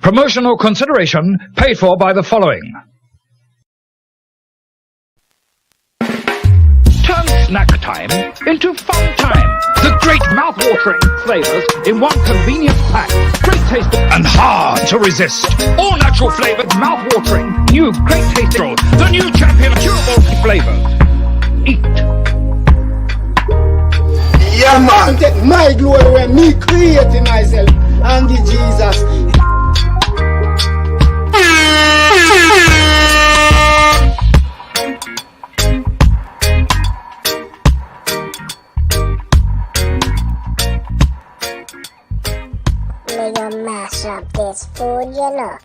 Promotional consideration paid for by the following. Turn snack time into fun time. The great mouth-watering flavors in one convenient pack. Great taste and hard to resist. All natural flavored, mouth-watering, new great taste. The new champion chewable flavors. Eat. Yeah, man. Take my glory when me creating myself and the Jesus. May you mash up this food, you know.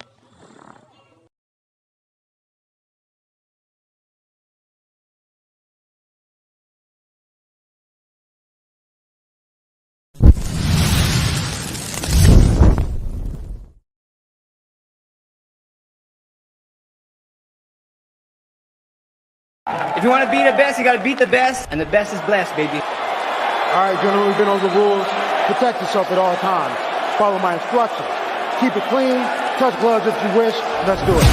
If you want to be the best, you got to beat the best, and the best is blessed, baby. All right, gentlemen, we've been over the rules. Protect yourself at all times. Follow my instructions. Keep it clean. Touch gloves if you wish. Let's do it.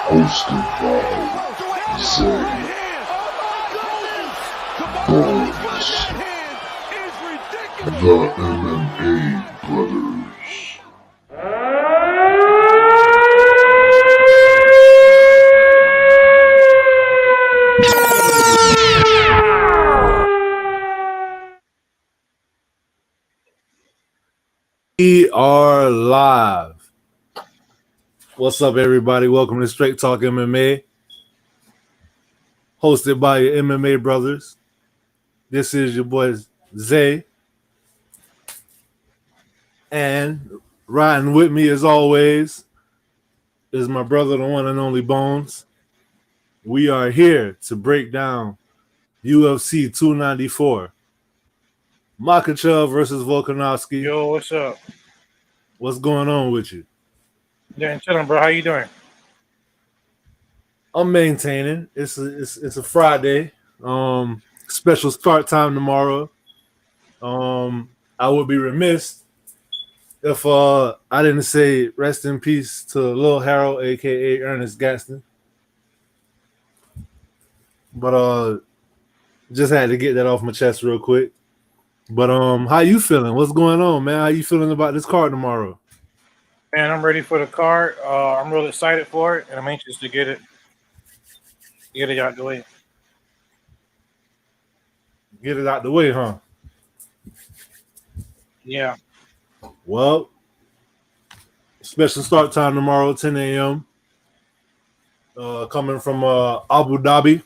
Hosted by Zay Bonez, the MMA Brotherz. We are live. What's up, everybody? Welcome to Straight Talk MMA, hosted by your MMA Brotherz. This is your boy Zay, and riding with me as always is my brother, the one and only Bones. We are here to break down UFC 294, Makhachev versus Volkanovski. Yo, what's up? What's going on with you? Yeah, chilling, bro. How you doing? I'm maintaining. It's a Friday. Special start time tomorrow. I would be remiss if I didn't say rest in peace to Lil Harold, aka Ernest Gaston. But just had to get that off my chest real quick. But how you feeling? What's going on, man? How you feeling about this card tomorrow? Man, I'm ready for the card. I'm really excited for it, and I'm anxious to get it out the way. Get it out the way, huh? Yeah. Well, special start time tomorrow, 10 a.m. Coming from Abu Dhabi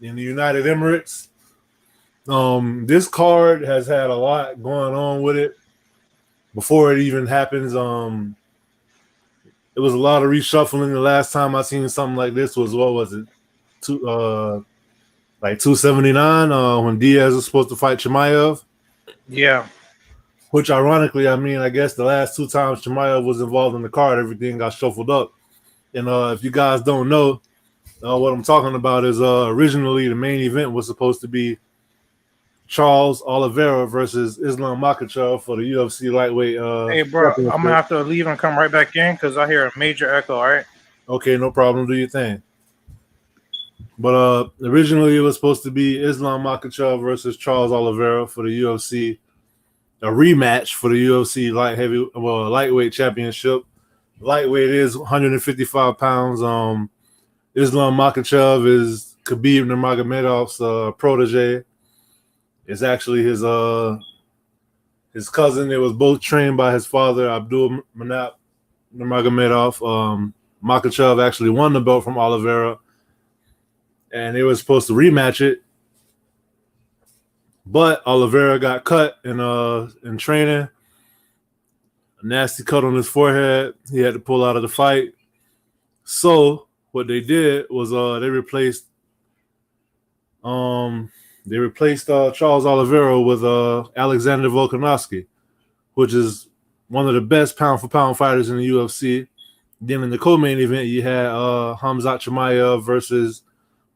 in the United Emirates. This card has had a lot going on with it. Before it even happens, it was a lot of reshuffling. The last time I seen something like this was, what was it? 279 when Diaz was supposed to fight Chimaev. Yeah. Which ironically, I mean, I guess the last 2 times Chimaev was involved in the card, everything got shuffled up. And if you guys don't know, what I'm talking about is originally the main event was supposed to be Charles Oliveira versus Islam Makhachev for the UFC Lightweight. Hey, bro, I'm gonna have to leave and come right back in because I hear a major echo. All right. Okay, no problem. Do your thing. But originally it was supposed to be Islam Makhachev versus Charles Oliveira for the UFC, a rematch for the UFC lightweight championship. Lightweight is 155 pounds. Islam Makhachev is Khabib Nurmagomedov's protege. It's actually his cousin. They was both trained by his father, Abdul Manap Nurmagomedov. Makhachev actually won the belt from Oliveira, and they were supposed to rematch it. But Oliveira got cut in training. A nasty cut on his forehead. He had to pull out of the fight. So what they did was they replaced Charles Oliveira with Alexander Volkanovski, which is one of the best pound-for-pound fighters in the UFC. Then in the co-main event, you had Khamzat Chimaev versus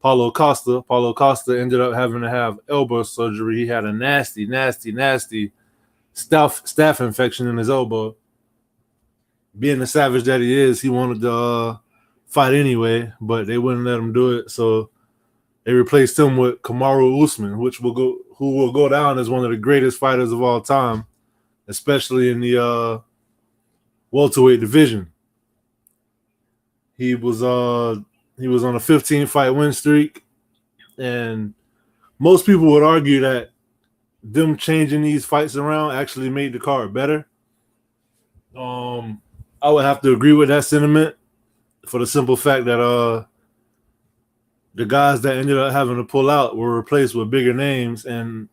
Paulo Costa. Paulo Costa ended up having to have elbow surgery. He had a nasty staph infection in his elbow. Being the savage that he is, he wanted to fight anyway, but they wouldn't let him do it. So they replaced him with Kamaru Usman, who will go down as one of the greatest fighters of all time, especially in the welterweight division. He was on a 15-fight win streak, and most people would argue that them changing these fights around actually made the card better. I would have to agree with that sentiment for the simple fact that the guys that ended up having to pull out were replaced with bigger names, and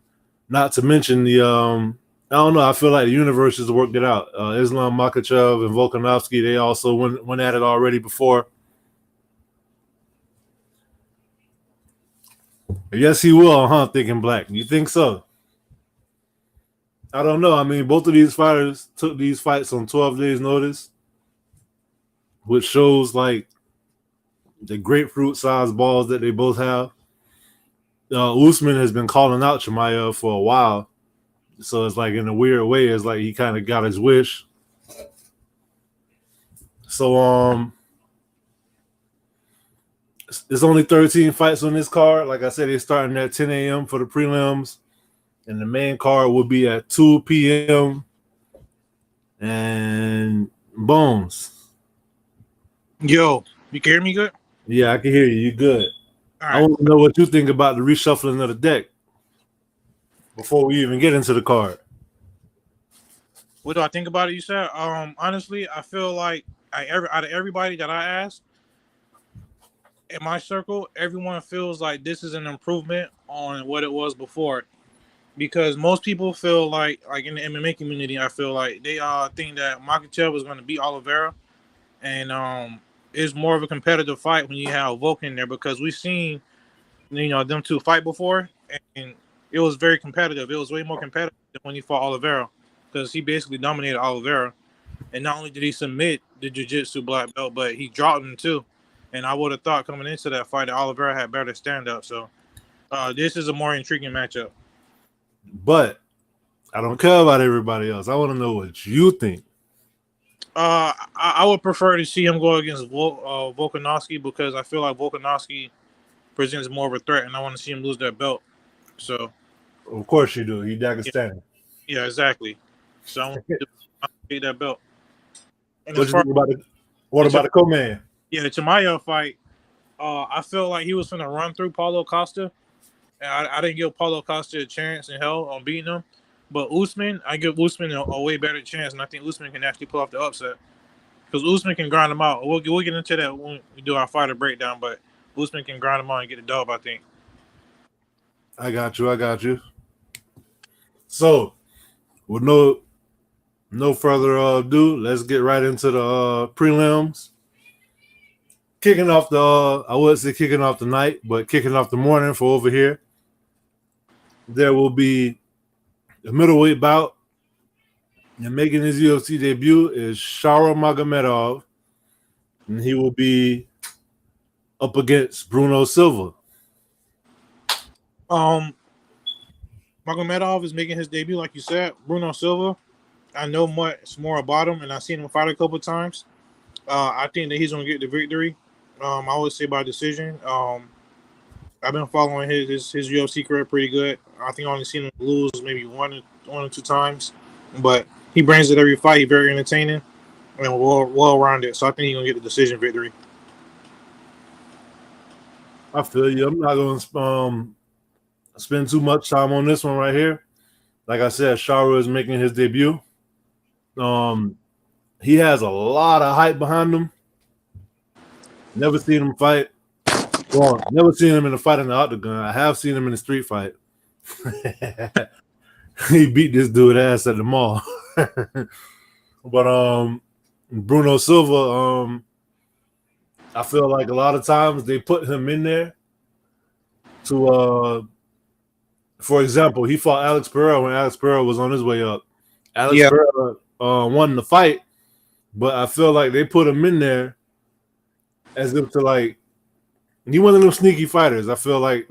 not to mention the I don't know. I feel like the universe has worked it out. Islam Makhachev and Volkanovski, they also went at it already before. Yes, he will, huh? Thinking black. You think so? I don't know. I mean, both of these fighters took these fights on 12 days' notice, which shows like the grapefruit-sized balls that they both have. Usman has been calling out Chimaev for a while, so it's like in a weird way, it's like he kind of got his wish. So there's only 13 fights on this card. Like I said, they're starting at 10 a.m. for the prelims, and the main card will be at 2 p.m. And Bones. Yo, you can hear me good? Yeah, I can hear you. You good. All right. I want to know what you think about the reshuffling of the deck before we even get into the card. What do I think about it? You said, honestly, I feel like out of everybody that I asked in my circle, everyone feels like this is an improvement on what it was before. Because most people feel like in the MMA community, I feel like they think that Makhachev was going to beat Oliveira, and it's more of a competitive fight when you have Volk in there, because we've seen them two fight before, and it was very competitive. It was way more competitive than when he fought Oliveira, because he basically dominated Oliveira, and not only did he submit the jiu-jitsu black belt, but he dropped him too. And I would have thought coming into that fight that Oliveira had better stand-up. So this is a more intriguing matchup. But I don't care about everybody else. I want to know what you think. I would prefer to see him go against Volkanovski, because I feel like Volkanovski presents more of a threat, and I want to see him lose that belt. So, of course you do. He's Dagestani. Yeah, exactly. So I want to get that belt. And what about the co-man? Yeah, the Chimaev fight. I feel like he was going to run through Paulo Costa. And I didn't give Paulo Costa a chance in hell on beating him. But Usman, I give Usman a way better chance, and I think Usman can actually pull off the upset. Because Usman can grind him out. We'll get into that when we do our fighter breakdown, but Usman can grind him out and get the dub, I think. I got you. So, with no further ado, let's get right into the prelims. Kicking off I wouldn't say kicking off the night, but kicking off the morning for over here. There will be a middleweight bout And making his UFC debut is Shara Magomedov, and he will be up against Bruno Silva. Magomedov is making his debut, like you said. Bruno Silva, I know much more about him, and I've seen him fight a couple times. I think that he's going to get the victory. I always say by decision. I've been following his UFC career pretty good. I think I only seen him lose maybe one or two times, but he brings it every fight. He's very entertaining and well-rounded. So I think he's going to get the decision victory. I feel you. I'm not going to spend too much time on this one right here. Like I said, Shara is making his debut. He has a lot of hype behind him. Never seen him fight. Well, never seen him in a fight in the octagon. I have seen him in a street fight. He beat this dude ass at the mall. But Bruno Silva, I feel like a lot of times they put him in there to for example, he fought Alex Pereira when Alex Pereira was on his way up. Alex Pereira won the fight, but I feel like they put him in there as if to like he one of them sneaky fighters. I feel like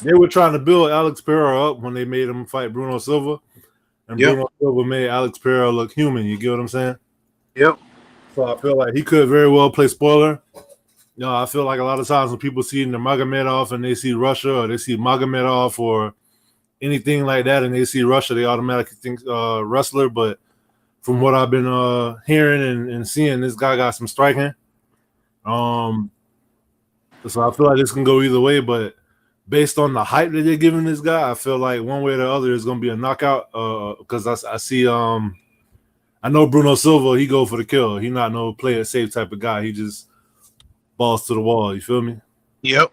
they were trying to build Alex Pereira up when they made him fight Bruno Silva, and Bruno Silva made Alex Pereira look human. You get what I'm saying? Yep. So I feel like he could very well play spoiler. You know, I feel like a lot of times when people see Nurmagomedov and they see Russia or they see Magomedov or anything like that and they see Russia, they automatically think wrestler. But from what I've been hearing and seeing, this guy got some striking. So I feel like this can go either way. But based on the hype that they're giving this guy, I feel like one way or the other is going to be a knockout. Because I see, I know Bruno Silva, he go for the kill. He not no play it safe type of guy. He just balls to the wall. You feel me? Yep.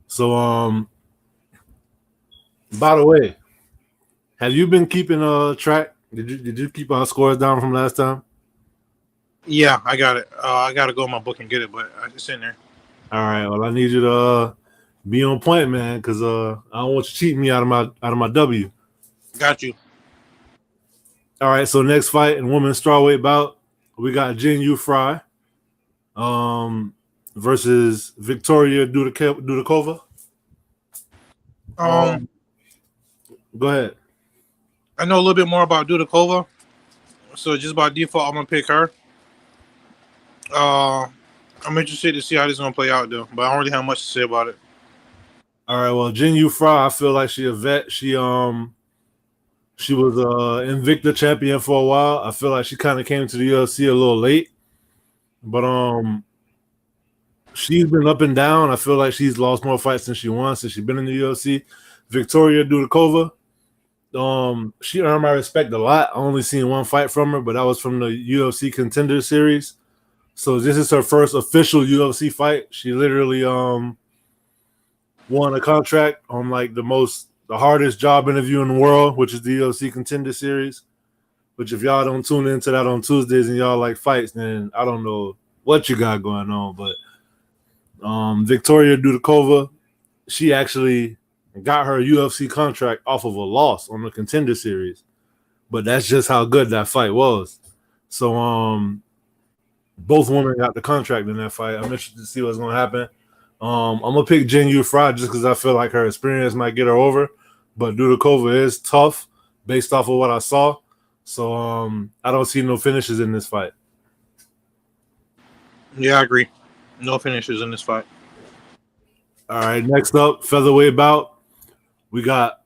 So, by the way, have you been keeping track? Did you keep our scores down from last time? Yeah, I got it. I got to go in my book and get it, but it's in there. All right. Well, I need you to be on point, man, because I don't want you cheating me out of my W. Got you. All right. So next fight in women's strawweight bout, we got Jin Frey versus Victoria Dudakova. Go ahead. I know a little bit more about Dudakova, so just by default, I'm gonna pick her. I'm interested to see how this is gonna play out, though, but I don't really have much to say about it. All right. Well, Jin Frey, I feel like she a vet. She was Invicta champion for a while. I feel like she kind of came to the UFC a little late, but she's been up and down. I feel like she's lost more fights than she won since she's been in the UFC. Victoria Dudakova, she earned my respect a lot. I only seen one fight from her, but that was from the UFC Contender Series. So this is her first official UFC fight. She literally won a contract on like the hardest job interview in the world, which is the UFC Contender Series. Which if y'all don't tune into that on Tuesdays and y'all like fights, then I don't know what you got going on. But Victoria Dudakova, she actually got her UFC contract off of a loss on the Contender Series. But that's just how good that fight was. So both women got the contract in that fight. I'm interested to see what's going to happen. I'm going to pick Jin Frey just because I feel like her experience might get her over. But Dudakova is tough based off of what I saw. So I don't see no finishes in this fight. Yeah, I agree. No finishes in this fight. All right, next up, featherweight bout. We got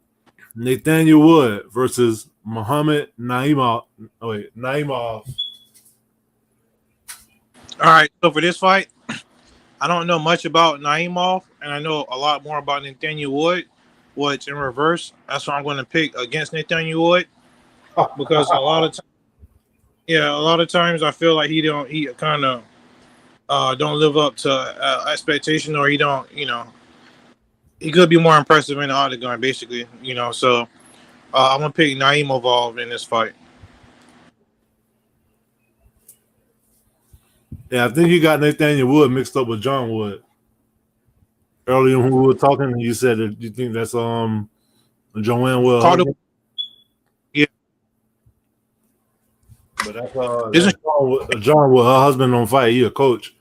Nathaniel Wood versus Muhammad Naimov. Naimov. All right, so for this fight, I don't know much about Naimov, and I know a lot more about Nathaniel Wood, which in reverse, that's what I'm going to pick against Nathaniel Wood, because a lot of times I feel like he kind of don't live up to expectation, or he don't, he could be more impressive in the octagon, basically, so I'm going to pick Naimov in this fight. Yeah, I think you got Nathaniel Wood mixed up with John Wood. Earlier when we were talking, you said that you think that's Joanne Wood. But that's John with her husband don't fight. He a coach.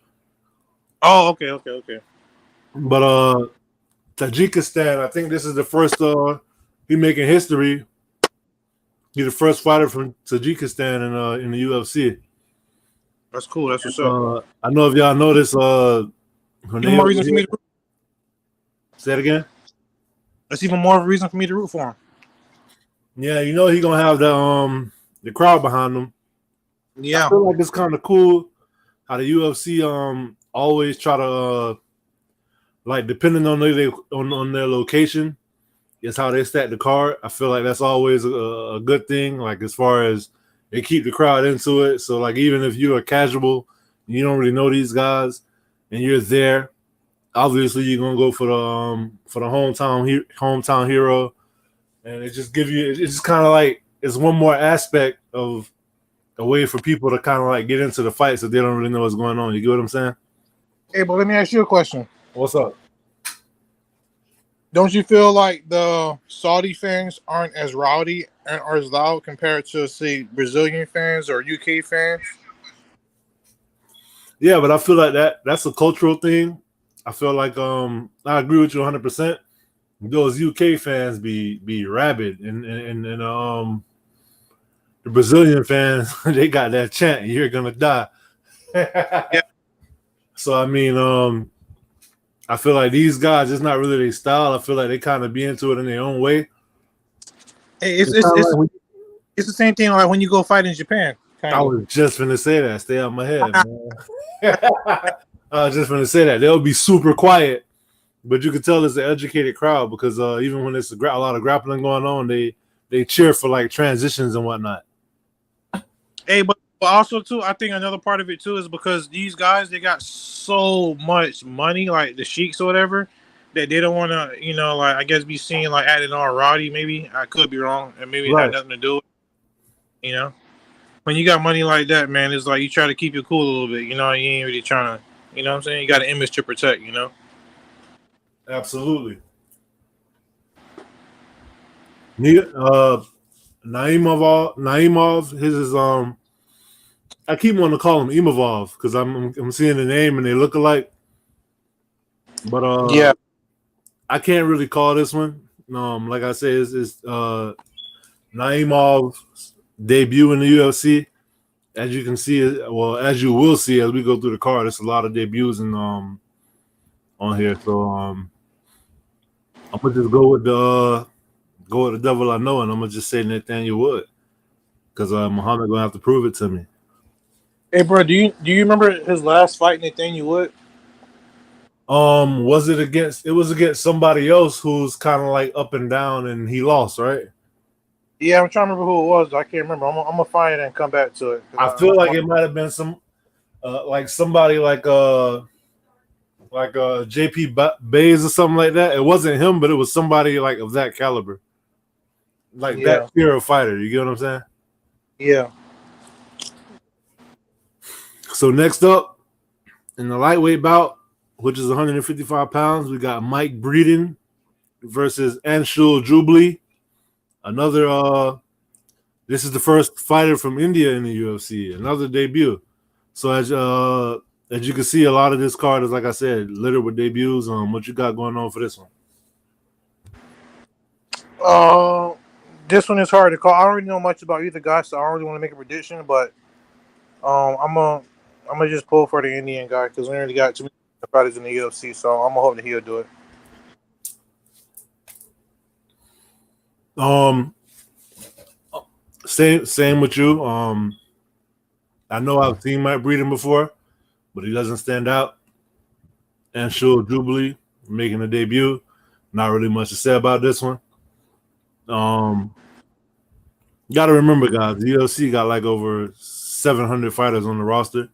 Oh, okay. But Tajikistan, I think this is the first he making history. He's the first fighter from Tajikistan in the UFC. That's cool. That's what's up. I know if y'all know this. Even more reason for me to say it again. That's even more of a reason for me to root for him. Yeah, you know he gonna have the crowd behind him. Yeah, I feel like it's kind of cool how the UFC always try to like depending on their location is how they stack the card. I feel like that's always a good thing. Like as far as they keep the crowd into it. So like even if you're a casual, you don't really know these guys, and you're there, obviously you're gonna go for the hometown hero, and it just gives you. It's just kind of like it's one more aspect of a way for people to kind of like get into the fight so they don't really know what's going on. You get what I'm saying? Hey, but let me ask you a question. What's up? Don't you feel like the Saudi fans aren't as rowdy and are as loud compared to, say, Brazilian fans or UK fans? Yeah, but I feel like that's a cultural thing. I feel like I agree with you 100%. Those UK fans be rabid, and the Brazilian fans they got that chant, "You're gonna die." Yeah. So I mean, I feel like these guys, it's not really their style. I feel like they kind of be into it in their own way. Hey, it's the same thing like when you go fight in Japan. I was just gonna say that. Stay out my head, man. I was just gonna say that they'll be super quiet, but you can tell it's an educated crowd because even when there's a lot of grappling going on, they cheer for like transitions and whatnot. Hey, but also too, I think another part of it too is because these guys they got so much money, like the sheiks or whatever, that they don't want to, like I guess be seen like adding on rowdy. Maybe I could be wrong, and maybe it had nothing to do with it, When you got money like that, man, it's like you try to keep it cool a little bit. You ain't really trying to, what I'm saying? You got an image to protect, Absolutely. Naimov, his is I keep wanting to call him Imavov because I'm seeing the name and they look alike. But yeah, I can't really call this one. Like I said, it's Naimov's debut in the UFC. As you can see, as you will see as we go through the card, there's a lot of debuts on here. So I'm gonna just go with the devil I know, and I'm gonna just say Nathaniel Wood because Muhammad gonna have to prove it to me. Hey, bro, do you remember his last fight, Nathaniel Wood? Was it against? It was against somebody else who's kind of like up and down, and he lost, right? Yeah, I'm trying to remember who it was. I can't remember. I'm gonna find it and come back to it. I feel like it might have been some, like somebody like JP Bays or something like that. It wasn't him, but it was somebody like of that caliber, like that tier of fighter. You get what I'm saying? Yeah. So next up in the lightweight bout, which is 155 pounds, we got Mike Breeden versus Anshul Jubli. Another this is the first fighter from India in the UFC, another debut. So as you can see, a lot of this card is, like I said, littered with debuts. What you got going on for this one? This one is hard to call. I don't really know much about either guy, so I don't really want to make a prediction, but I'm gonna just pull for the Indian guy because we already got too many fighters in the UFC, so I'm gonna hope that he'll do it. Same with you. I know I've seen Mike Breeden before, but he doesn't stand out. Anshul Jubli making a debut. Not really much to say about this one. You got to remember, guys, the UFC got like over 700 fighters on the roster.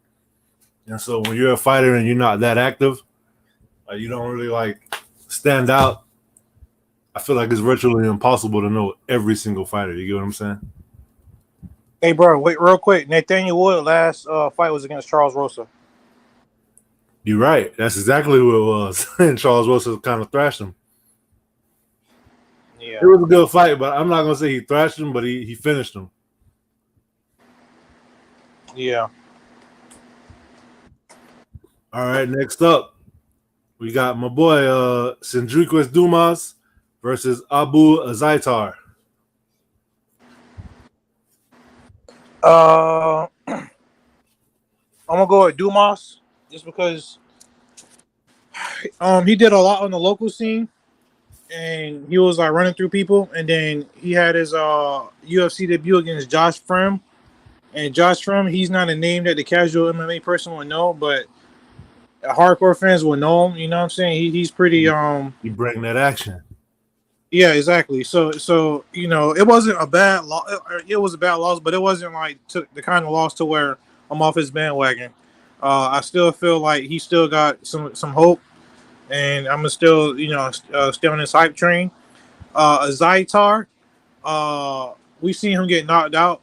And so when you're a fighter and you're not that active, you don't really like stand out. I feel like it's virtually impossible to know every single fighter. You get what I'm saying? Hey, bro, wait real quick. Nathaniel Wood last fight was against Charles Rosa. You're right. That's exactly who it was. And Charles Rosa kind of thrashed him. Yeah. It was a good fight, but I'm not going to say he thrashed him, but he finished him. Yeah. All right, next up, we got my boy Sindriquis Dumas versus Abu Azaitar. I'm gonna go with Dumas just because he did a lot on the local scene, and he was like running through people, and then he had his UFC debut against Josh Frim. And Josh Frim, he's not a name that the casual MMA person would know, but hardcore fans will know him. You know what I'm saying? He's pretty You bring that action. Yeah, exactly. So you know, it wasn't a bad loss. It was a bad loss, but it wasn't like the kind of loss to where I'm off his bandwagon. I still feel like he still got some hope, and I'm still stay on his hype train. Azaitar, we've seen him get knocked out,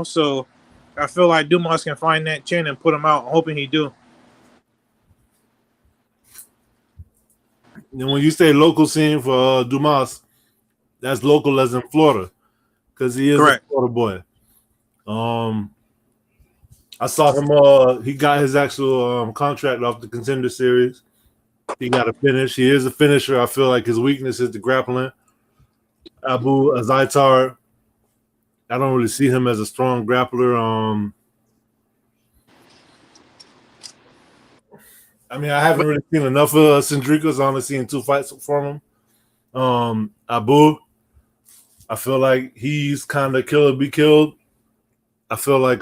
so I feel like Dumas can find that chin and put him out. I'm hoping he do. And when you say local scene for Dumas, that's local as in Florida, because he is Correct. a Florida boy. I saw him. He got his actual contract off the Contender Series. He got a finish. He is a finisher. I feel like his weakness is the grappling. Abu Azaitar, I don't really see him as a strong grappler. I mean, I haven't really seen enough of Sindriquis. I only seen 2 fights from him. Abu, I feel like he's kind of kill or be killed. I feel like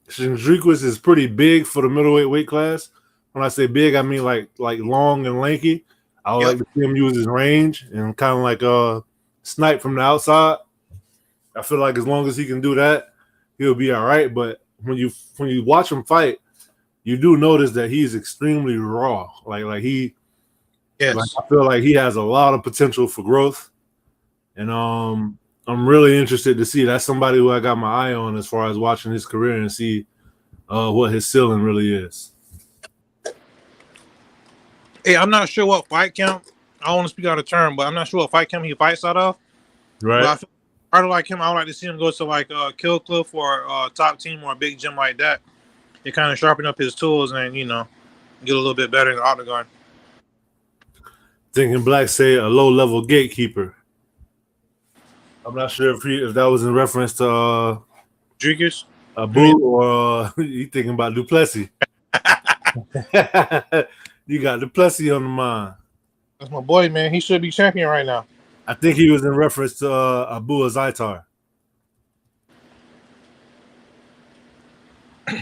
Sindriquis is pretty big for the middleweight weight class. When I say big, I mean like long and lanky. I would like to see him use his range and kind of like snipe from the outside. I feel like as long as he can do that, he'll be all right. But when you watch him fight, you do notice that he's extremely raw. Like he, yes. Like I feel like he has a lot of potential for growth, and I'm really interested to see. That's somebody who I got my eye on as far as watching his career and see what his ceiling really is. Hey, I'm not sure what fight camp. I don't want to speak out of turn, but I'm not sure what fight camp he fights out of. Right. But I feel part of like him, I would like to see him go to like Kill Cliff or Top Team or a big gym like that. To kind of sharpen up his tools and get a little bit better in the octagon. Thinking Black say a low-level gatekeeper. I'm not sure if that was in reference to Dricus, Abu or you thinking about Duplessis. You got Duplessis on the mind. That's my boy, man. He should be champion right now. I think he was in reference to Abu Azaitar.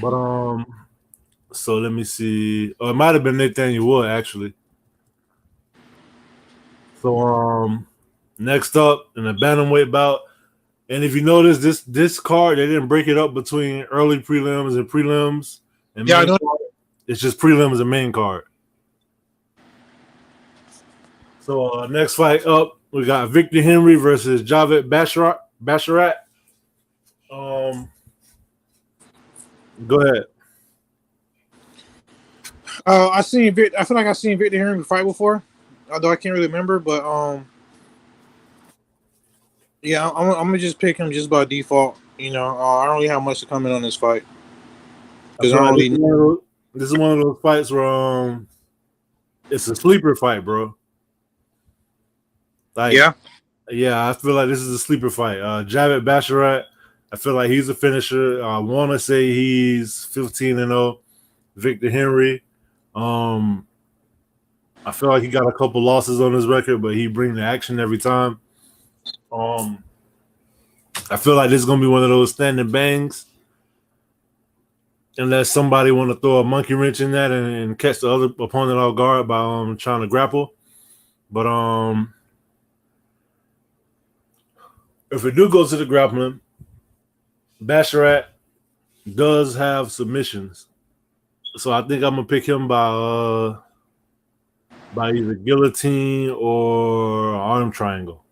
But so let me see. It might have been Nathaniel Wood actually. So next up in the bantamweight bout, and if you notice this card, they didn't break it up between early prelims and prelims. And I know. It's just prelims and main card. So next fight up, we got Victor Henry versus Javed Basharat. Go ahead. I feel like I've seen Victor Henry fight before, although I can't really remember. But yeah, I'm gonna just pick him just by default. I don't really have much to comment on this fight because this is one of those fights where it's a sleeper fight, bro. Like, yeah, I feel like this is a sleeper fight. Javed Basharat, I feel like he's a finisher. I want to say he's 15-0. Victor Henry, I feel like he got a couple losses on his record, but he brings the action every time. I feel like this is gonna be one of those standing bangs, unless somebody want to throw a monkey wrench in that and catch the other opponent off guard by trying to grapple. But if it do go to the grappling, Basharat does have submissions, so I think I'm gonna pick him by either guillotine or arm triangle.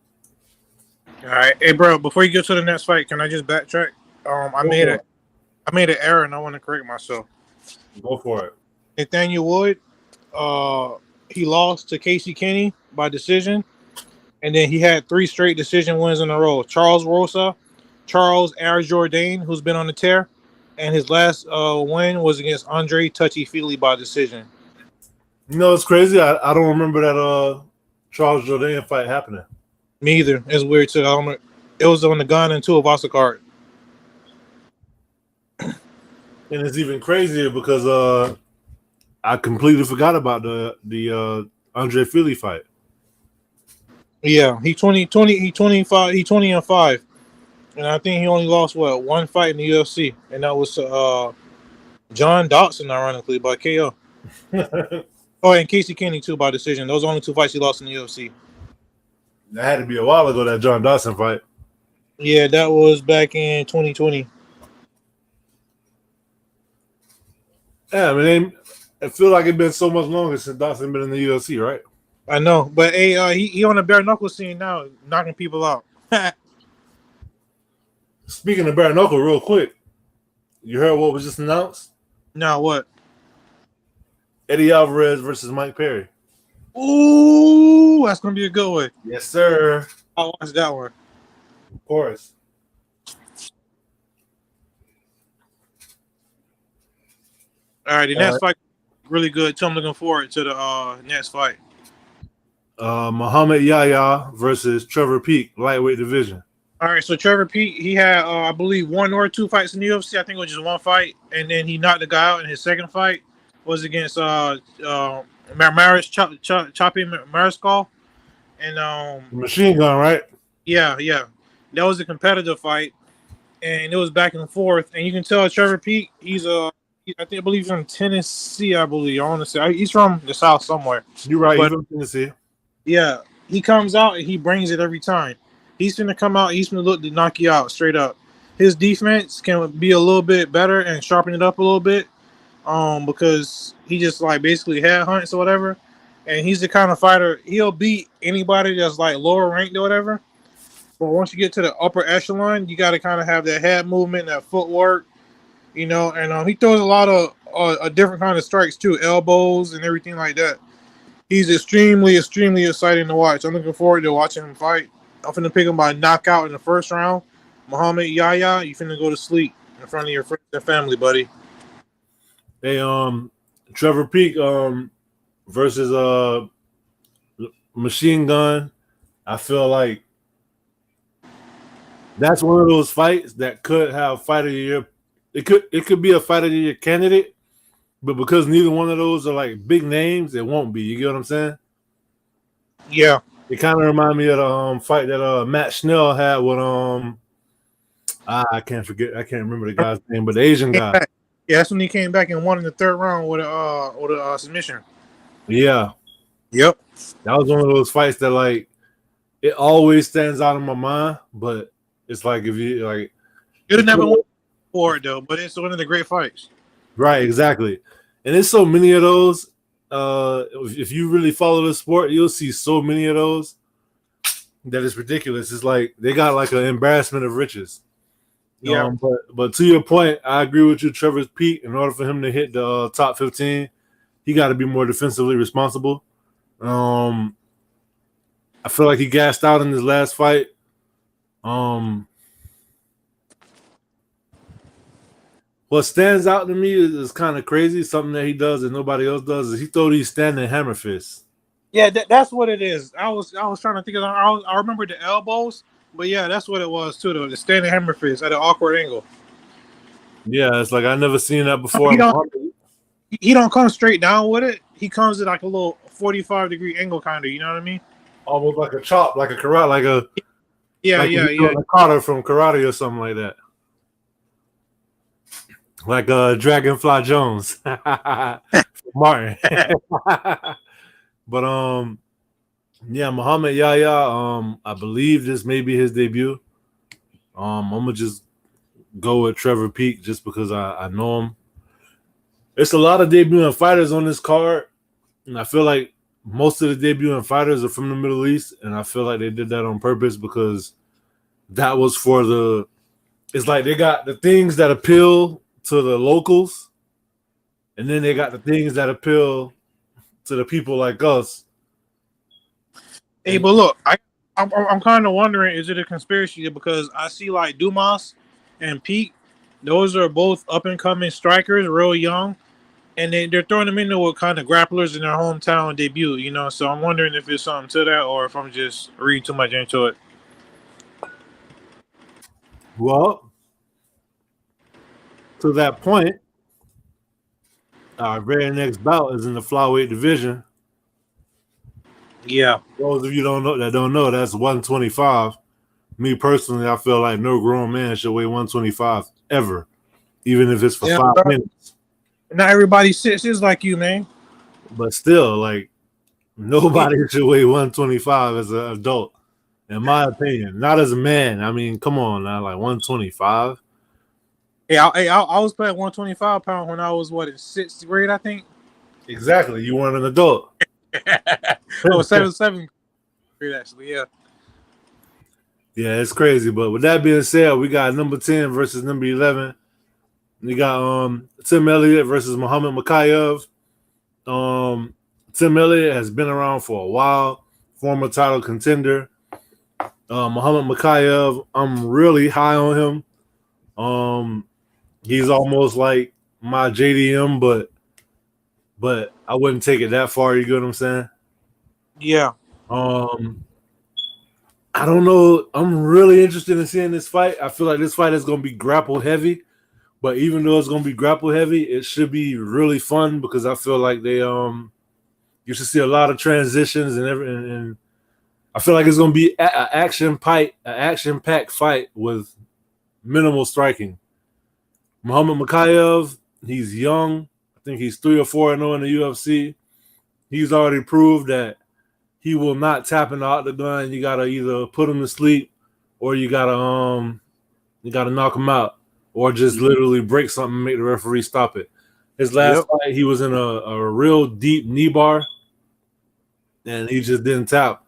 All right, hey bro, before you get to the next fight, can I just backtrack? I made an error and I want to correct myself. Go for it. Nathaniel Wood, he lost to Casey Kenny by decision, and then he had 3 straight decision wins in a row. Charles Rosa, Charles Air Jourdain, who's been on the tear, and his last win was against Andre Touchy Feely by decision. You know, it's crazy. I don't remember that Charles Jourdain fight happening. Me either. It's weird too. It was on the gun and 2 of Vasa card. And it's even crazier because I completely forgot about the Andre Feely fight. Yeah, he 20 and 5. And I think he only lost one fight in the UFC, and that was John Dotson, ironically, by KO. Oh, and Casey Kenny too by decision. Those are only 2 fights he lost in the UFC. That had to be a while ago, that John Dotson fight. Yeah, that was back in 2020. Yeah, I mean, it feels like it's been so much longer since Dotson been in the UFC, right? I know, but hey, he on the bare knuckle scene now, knocking people out. Speaking of bare knuckle, real quick, you heard what was just announced? Now what? Eddie Alvarez versus Mike Perry. Ooh, that's gonna be a good one. Yes, sir. I'll watch that one. Of course. All right, the next fight really good too. I'm looking forward to the next fight. Muhammad Yahya versus Trevor Peek, lightweight division. All right, so Trevor Peek, he had I believe 1 or 2 fights in the UFC. I think it was just 1 fight, and then he knocked the guy out in his second fight. Was against Choppy Mariscal, and Machine Gun, right? Yeah, that was a competitive fight, and it was back and forth. And you can tell Trevor Peek, I believe he's from Tennessee. I want to say he's from the South somewhere. You're right. But, he's from Tennessee. Yeah, he comes out and he brings it every time. He's gonna come out. He's gonna look to knock you out straight up. His defense can be a little bit better and sharpen it up a little bit, because he just like basically headhunts or whatever. And he's the kind of fighter, he'll beat anybody that's like lower ranked or whatever. But once you get to the upper echelon, you got to kind of have that head movement, that footwork, you know. And he throws a lot of a different kind of strikes too, elbows and everything like that. He's extremely, extremely exciting to watch. I'm looking forward to watching him fight. I'm finna pick him by knockout in the first round. Muhammad Yahya, you finna go to sleep in front of your friends and family, buddy. Hey, Trevor Peek versus Machine Gun. I feel like that's one of those fights that could have fight of the year. It could be a fight of the year candidate, but because neither one of those are like big names, it won't be. You get what I'm saying? Yeah. It kind of reminds me of the fight that Matt Schnell had with I can't remember the guy's name, but the Asian guy. Yeah, that's when he came back and won in the third round with a submission. Yeah. Yep. That was one of those fights that like it always stands out in my mind, but it's like if you like you'd have never won for it though, but it's one of the great fights. Right, exactly. And there's so many of those. If you really follow the sport, you'll see so many of those that it's ridiculous. It's like they got like an embarrassment of riches. Yeah. But to your point, I agree with you, Trevor Peek. In order for him to hit the top 15, he got to be more defensively responsible. I feel like he gassed out in his last fight. What stands out to me is kind of crazy. Something that he does that nobody else does is he throw these standing hammer fists. Yeah, that's what it is. I was trying to think of. I remember the elbows, but yeah, that's what it was too. The standing hammer fist at an awkward angle. Yeah, it's like I never seen that before. He don't come straight down with it. He comes at like a little 45-degree angle, kind of. You know what I mean? Almost like a chop, like a karate, like a a Carter from karate or something like that. Like Dragonfly Jones, Martin. But yeah, Muhammad Yahya. I believe this may be his debut. I'm gonna just go with Trevor Peek just because I know him. It's a lot of debuting fighters on this card, and I feel like most of the debuting fighters are from the Middle East, and I feel like they did that on purpose because that was for the. It's like they got the things that appeal to the locals, and then they got the things that appeal to the people like us. Hey, but look, I'm kind of wondering, is it a conspiracy? Because I see like Dumas and Pete, Those are both up and coming strikers, real young, and they're throwing them into what kind of grapplers in their hometown debut. You know, so I'm wondering if there's something to that, or if I'm just reading too much into it. Well, to that point, our very next bout is in the flyweight division. Yeah. Those of you don't know, that's 125. Me personally, I feel like no grown man should weigh 125 ever, even if it's for 5 minutes. Not everybody sits like you, man. But still, like, nobody should weigh 125 as an adult, in my opinion. Not as a man. I mean, come on now, like 125. I was playing 125 pounds when I was, in 6th grade, I think. Exactly. You weren't an adult. Oh, 7th grade, actually, yeah. Yeah, it's crazy. But with that being said, we got number 10 versus number 11. We got Tim Elliott versus Muhammad Mokaev. Tim Elliott has been around for a while, former title contender. Muhammad Mokaev, I'm really high on him. He's almost like my JDM, but I wouldn't take it that far. You get what I'm saying? Yeah. I don't know. I'm really interested in seeing this fight. I feel like this fight is going to be grapple heavy, but even though it's going to be grapple heavy, it should be really fun because I feel like you should see a lot of transitions and I feel like it's going to be an action-packed fight with minimal striking. Muhammad Mokaev, he's young. I think he's 3 or 4-0 in the UFC. He's already proved that he will not tap in the octagon. You gotta either put him to sleep, or you gotta knock him out, or just literally break something and make the referee stop it. His last fight, he was in a real deep knee bar, and he just didn't tap.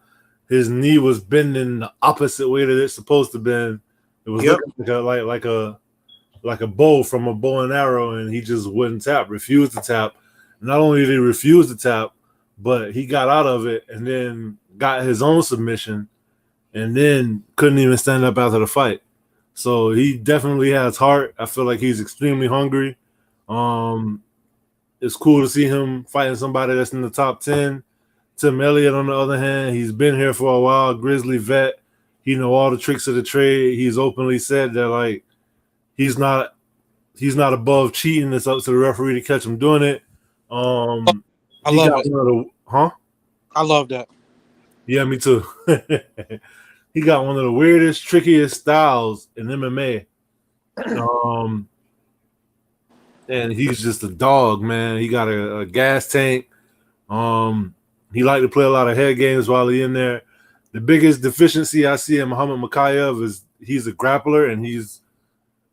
His knee was bending the opposite way that it's supposed to bend. It was looking like a bow from a bow and arrow, and he just wouldn't tap, refused to tap. Not only did he refuse to tap, but he got out of it and then got his own submission and then couldn't even stand up after the fight. So he definitely has heart. I feel like he's extremely hungry. It's cool to see him fighting somebody that's in the top 10. Tim Elliott, on the other hand, he's been here for a while, Grizzly vet. He know all the tricks of the trade. He's openly said that, like, he's not above cheating. It's up to the referee to catch him doing it. I love it. I love that. Yeah, me too. He got one of the weirdest, trickiest styles in MMA. And he's just a dog, man. He got a gas tank. He liked to play a lot of head games while he's in there. The biggest deficiency I see in Muhammad Mokaev is he's a grappler and he's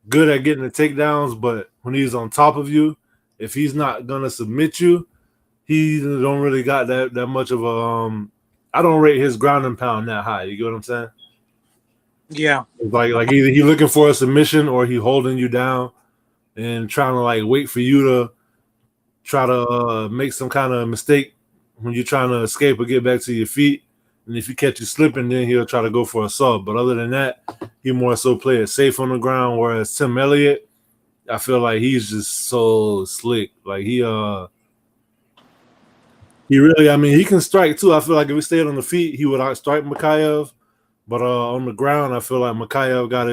good at getting the takedowns, but when he's on top of you, if he's not gonna submit you, he don't really got that much of a I don't rate his ground and pound that high. You get what I'm saying? Yeah. Like either he looking for a submission or he holding you down and trying to like wait for you to try to make some kind of mistake when you're trying to escape or get back to your feet. And if you catch you slipping, then he'll try to go for a sub. But other than that, he more so play it safe on the ground. Whereas Tim Elliott, I feel like he's just so slick. Like he really, I mean, he can strike too. I feel like if he stayed on the feet, he would outstrike Mokaev. But on the ground, I feel like Mokaev got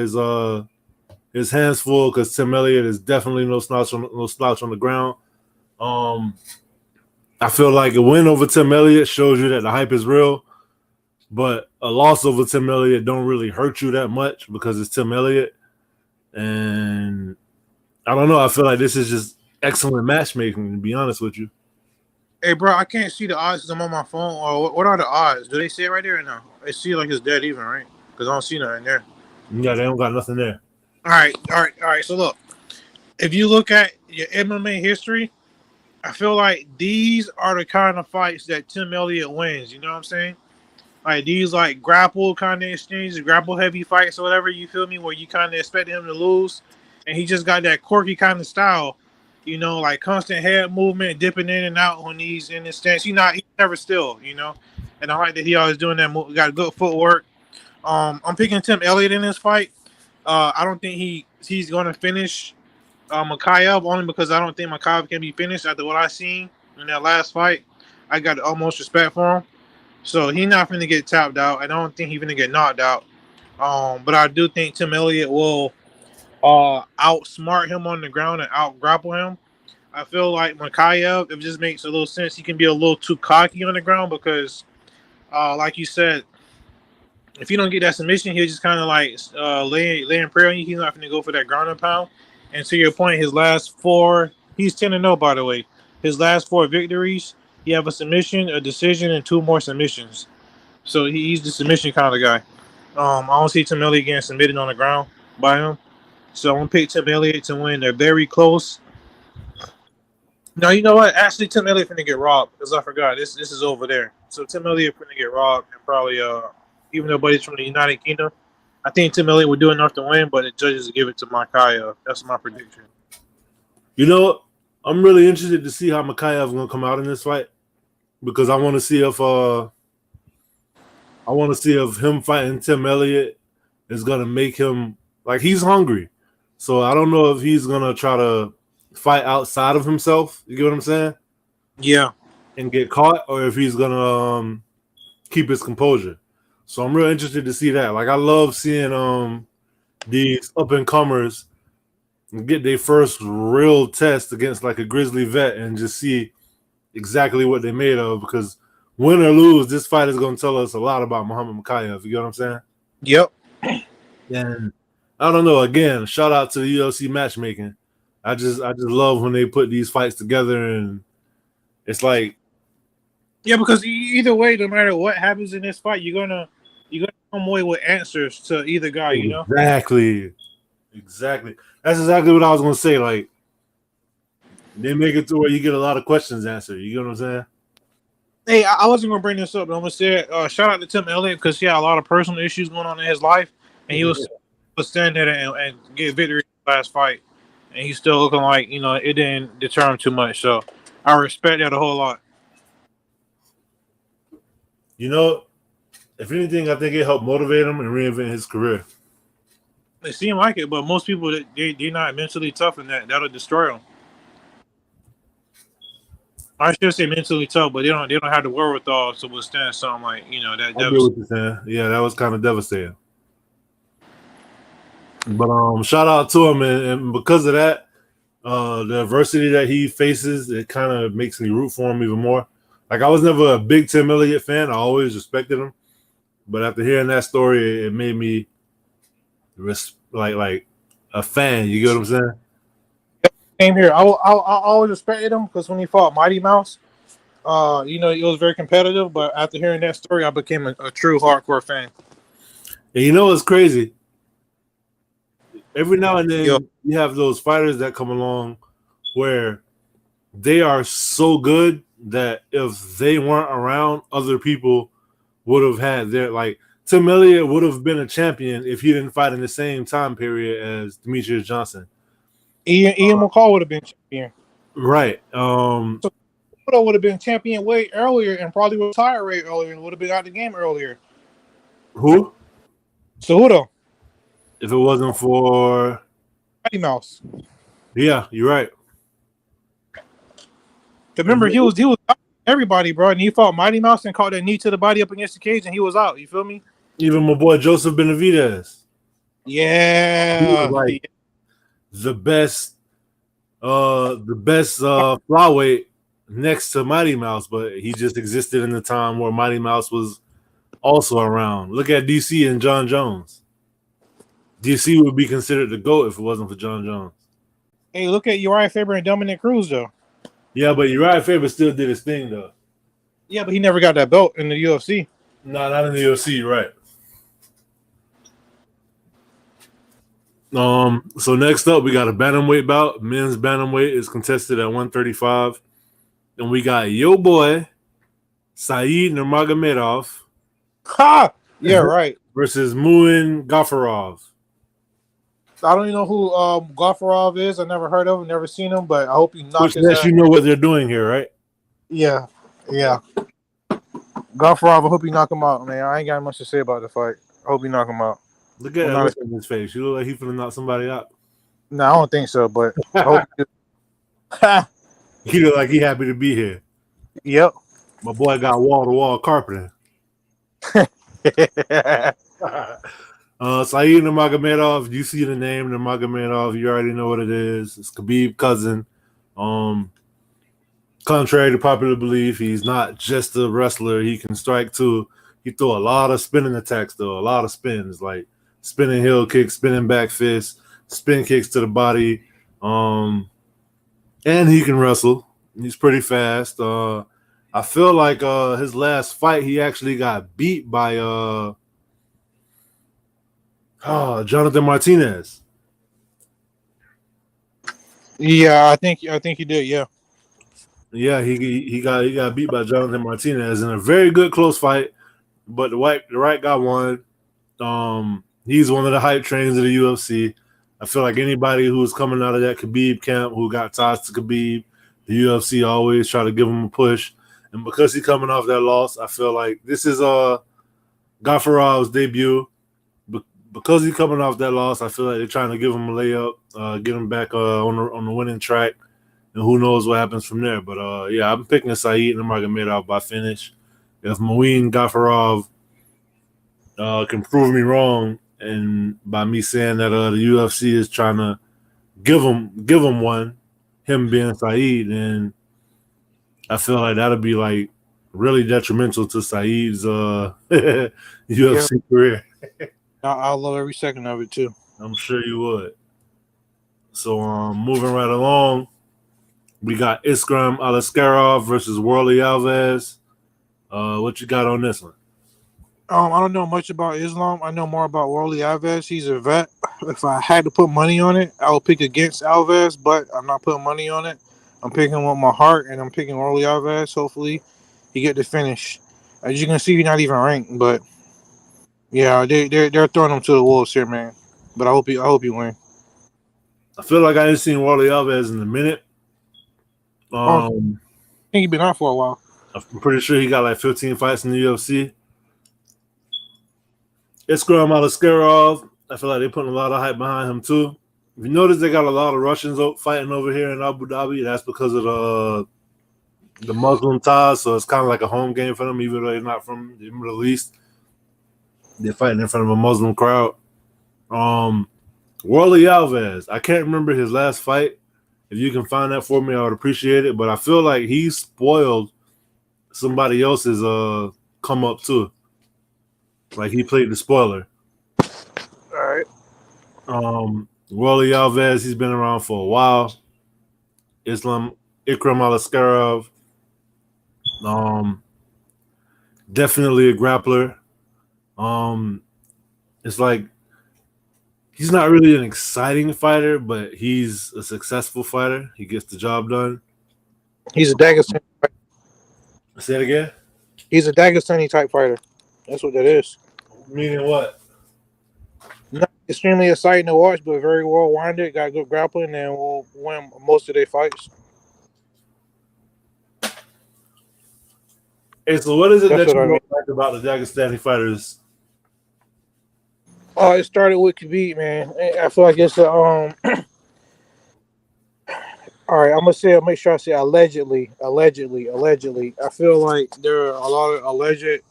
his hands full because Tim Elliott is definitely no slouch on the ground. I feel like a win over Tim Elliott shows you that the hype is real, but a loss over Tim Elliott don't really hurt you that much because it's Tim Elliott. And I don't know. I feel like this is just excellent matchmaking, to be honest with you. Hey, bro, I can't see the odds because I'm on my phone. Or what are the odds? Do they say it right there or no? They see like it's dead even, right? Because I don't see nothing there. Yeah, they don't got nothing there. All right. So look, if you look at your MMA history, I feel like these are the kind of fights that Tim Elliott wins. You know what I'm saying? Like these like grapple kind of exchanges, grapple heavy fights or whatever, you feel me, where you kind of expect him to lose. And he just got that quirky kind of style, you know, like constant head movement, dipping in and out when he's in his stance. He's never still, you know. And I like that he always doing that move. Got good footwork. I'm picking Tim Elliott in this fight. I don't think he's going to finish Mokaev, only because I don't think Mokaev can be finished after what I seen in that last fight. I got the utmost respect for him. So he's not going to get tapped out. I don't think he's going to get knocked out. But I do think Tim Elliott will outsmart him on the ground and out grapple him. I feel like Mokaev, if it just makes a little sense, he can be a little too cocky on the ground because, like you said, if you don't get that submission, he'll just kind of like laying prayer on you. He's not going to go for that ground and pound. And to your point, his last 4, he's 10-0, by the way. His last 4 victories, he have a submission, a decision, and 2 more submissions. So he's the submission kind of guy. I don't see Tim Elliott getting submitted on the ground by him. So I'm going to pick Tim Elliott to win. They're very close. No, you know what? Actually, Tim Elliott finna get robbed because I forgot. This is over there. So Tim Elliott finna get robbed and probably even though buddy's from the United Kingdom, I think Tim Elliott would do enough to win, but the judges give it to Mokaev. That's my prediction. You know, I'm really interested to see how Mokaev is gonna come out in this fight because I want to see if him fighting Tim Elliott is gonna make him like he's hungry. So I don't know if he's gonna try to fight outside of himself. You get what I'm saying? Yeah. And get caught, or if he's gonna keep his composure. So I'm real interested to see that. Like I love seeing these up and comers get their first real test against like a grizzly vet and just see exactly what they're made of. Because win or lose, this fight is gonna tell us a lot about Muhammad Mokaev. You get what I'm saying? Yep. And I don't know. Again, shout out to the UFC matchmaking. I just love when they put these fights together, and it's like, yeah, because either way, no matter what happens in this fight, you're gonna come away with answers to either guy. You know? Exactly. That's exactly what I was gonna say. Like, they make it to where you get a lot of questions answered. You get what I'm saying? Hey, I wasn't gonna bring this up, but I'm gonna say shout out to Tim Elliott because he had a lot of personal issues going on in his life, and he was stand there and get victory in the last fight. And he's still looking like, you know, it didn't deter him too much. So I respect that a whole lot. You know, if anything, I think it helped motivate him and reinvent his career. It seemed like it, but most people, they're not mentally tough, and that'll destroy them. I should say mentally tough, but they don't have the wherewithal to withstand something like, you know, that. I get what you're saying. Yeah, that was kind of devastating. But shout out to him, and because of that, the adversity that he faces, it kind of makes me root for him even more. Like I was never a big Tim Elliott fan. I always respected him, but after hearing that story, it made me like a fan. You get what I'm saying? Came here. I always respected him because when he fought Mighty Mouse, you know, it was very competitive. But after hearing that story, I became a true hardcore fan. And you know what's crazy? Every now and then you have those fighters that come along where they are so good that if they weren't around, other people would have had their, like, Tim Elliott would have been a champion if he didn't fight in the same time period as Demetrius Johnson. Ian McCall would have been champion. Right. So would have been champion way earlier and probably retired way earlier and would have been out of the game earlier. Who? Cejudo. If it wasn't for Mighty Mouse. Yeah, you're right. Remember, he was out everybody, bro, and he fought Mighty Mouse and caught that knee to the body up against the cage, and he was out. You feel me? Even my boy Joseph Benavidez. Yeah. He was like the best flyweight next to Mighty Mouse, but he just existed in the time where Mighty Mouse was also around. Look at DC and John Jones. DC would be considered the GOAT if it wasn't for John Jones. Hey, look at Uriah Faber and Dominic Cruz, though. Yeah, but Uriah Faber still did his thing, though. Yeah, but he never got that belt in the UFC. No, not in the UFC, right. So next up, we got a bantamweight bout. Men's bantamweight is contested at 135. And we got yo boy, Saeed Nurmagomedov. Ha! Yeah, right. Versus Muin Gafurov. I don't even know who Gafurov is. I never heard of him, never seen him, but I hope he knocks his ass. You know what they're doing here, right? Yeah. Gafurov, I hope you knock him out, man. I ain't got much to say about the fight. I hope you knock him out. Look at his face. You look like he's finna knock somebody out. No, I don't think so, but I hope you do. He look like he happy to be here. Yep. My boy got wall-to-wall carpeting. Saeed Nurmagomedov, you see the name Nurmagomedov, you already know what it is. It's Khabib's cousin. Contrary to popular belief, he's not just a wrestler. He can strike too. He threw a lot of spinning attacks, though. A lot of spins, like spinning heel kicks, spinning back fists, spin kicks to the body. And he can wrestle. He's pretty fast. I feel like his last fight, he actually got beat by Jonathan Martinez. Yeah, I think he did. Yeah. Yeah, he got beat by Jonathan Martinez in a very good close fight, but the right guy won. He's one of the hype trains of the UFC. I feel like anybody who's coming out of that Khabib camp who got ties to Khabib, the UFC always try to give him a push. And because he's coming off that loss, I feel like this is Gafurov's debut. Because he's coming off that loss, I feel like they're trying to give him a layup, get him back on the winning track, and who knows what happens from there. But yeah, I'm picking Saeed Nurmagomedov by finish. If Muin Gafurov can prove me wrong, and by me saying that the UFC is trying to give him one, him being Saeed, and I feel like that'll be like really detrimental to Saeed's UFC career. I love every second of it too. I'm sure you would. So moving right along, we got Aliskerov versus Worley Alves. What you got on this one? I don't know much about Islam. I know more about Worley Alves. He's a vet. If I had to put money on it, I would pick against Alves, but I'm not putting money on it. I'm picking with my heart, and I'm picking Worley Alves. Hopefully, he get the finish. As you can see, he's not even ranked, but yeah, they're throwing him to the wolves here, man. But I hope you win. I feel like I ain't seen Worley Alves in a minute. I think he's been out for a while. I'm pretty sure he got like 15 fights in the UFC. Islam Aliskerov, I feel like they're putting a lot of hype behind him too. If you notice, they got a lot of Russians fighting over here in Abu Dhabi. That's because of the Muslim ties, so it's kind of like a home game for them, even though they're not from the Middle East. They're fighting in front of a Muslim crowd. Worley Alves, I can't remember his last fight. If you can find that for me, I would appreciate it. But I feel like he spoiled somebody else's come up too. Like he played the spoiler. All right. Worley Alves, he's been around for a while. Ikram Aliskerov, definitely a grappler. It's like he's not really an exciting fighter, but he's a successful fighter. He gets the job done. He's a Dagestani. Say it again. He's a Dagestani type fighter. That's what that is. Meaning what? Not extremely exciting to watch, but very well winded. Got good grappling and will win most of their fights. Hey, so what is it That's that you what I mean. don't like about the Dagestani fighters? Oh, it started with Khabib, man. I feel like it's a all right, I'm gonna make sure I say allegedly. I feel like there are a lot of alleged